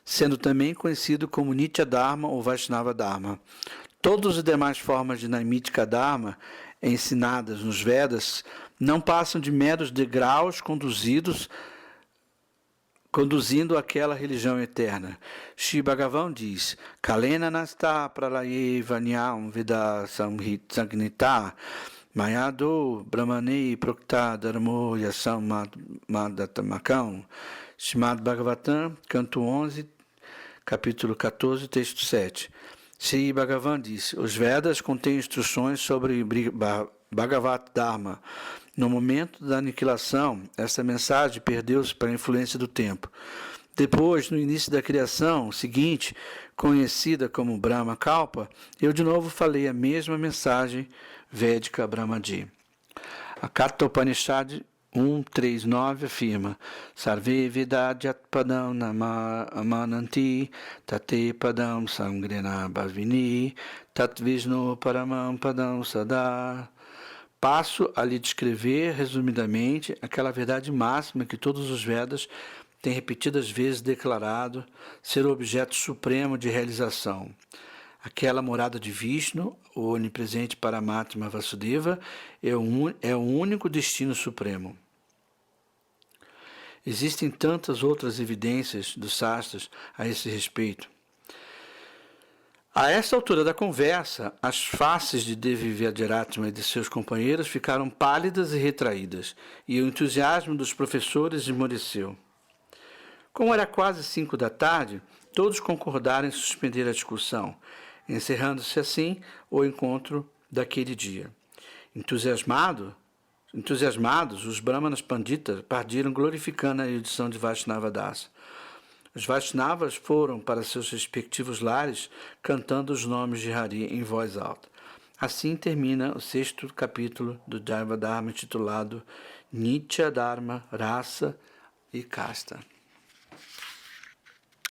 sendo também conhecido como Nitya Dharma ou Vaishnava Dharma. Todas as demais formas de Naimitika Dharma ensinadas nos Vedas não passam de meros degraus conduzindo àquela religião eterna. Shri Bhagavan diz: Kalena nasta pralaye vanyam vida samhita Mayado Brahmane Prokta Dharmo Yasam Madatamakam. Srimad Bhagavatam, canto 11, capítulo 14, texto 7. Sri Bhagavan disse: os Vedas contêm instruções sobre Bhagavat Dharma. No momento da aniquilação, essa mensagem perdeu-se para a influência do tempo. Depois, no início da criação seguinte, conhecida como Brahma Kalpa, eu de novo falei a mesma mensagem védica Brahmadi. A Katha Upanishad 1.3.9 afirma: Sarve Vedadyat Padam Namananti Tate Padam Sangrena Bhavini Tat Vishnu Paramam Padam Sada. Passo a lhe descrever resumidamente aquela verdade máxima que todos os Vedas têm repetidas vezes declarado ser o objeto supremo de realização. Aquela morada de Vishnu, o onipresente Paramatma Vasudeva, é o único destino supremo. Existem tantas outras evidências dos Shastras a esse respeito. A essa altura da conversa, as faces de Devi Vyajaratma e de seus companheiros ficaram pálidas e retraídas, e o entusiasmo dos professores esmoreceu. Como era quase 5 da tarde, todos concordaram em suspender a discussão. encerrando-se assim o encontro daquele dia. Entusiasmados, os Brahmanas Panditas partiram glorificando a erudição de Vaishnava Dasa. Os Vaishnavas foram para seus respectivos lares cantando os nomes de Hari em voz alta. Assim termina o 6º capítulo do Daiva Dharma, intitulado Nitya Dharma, Rasa e Casta.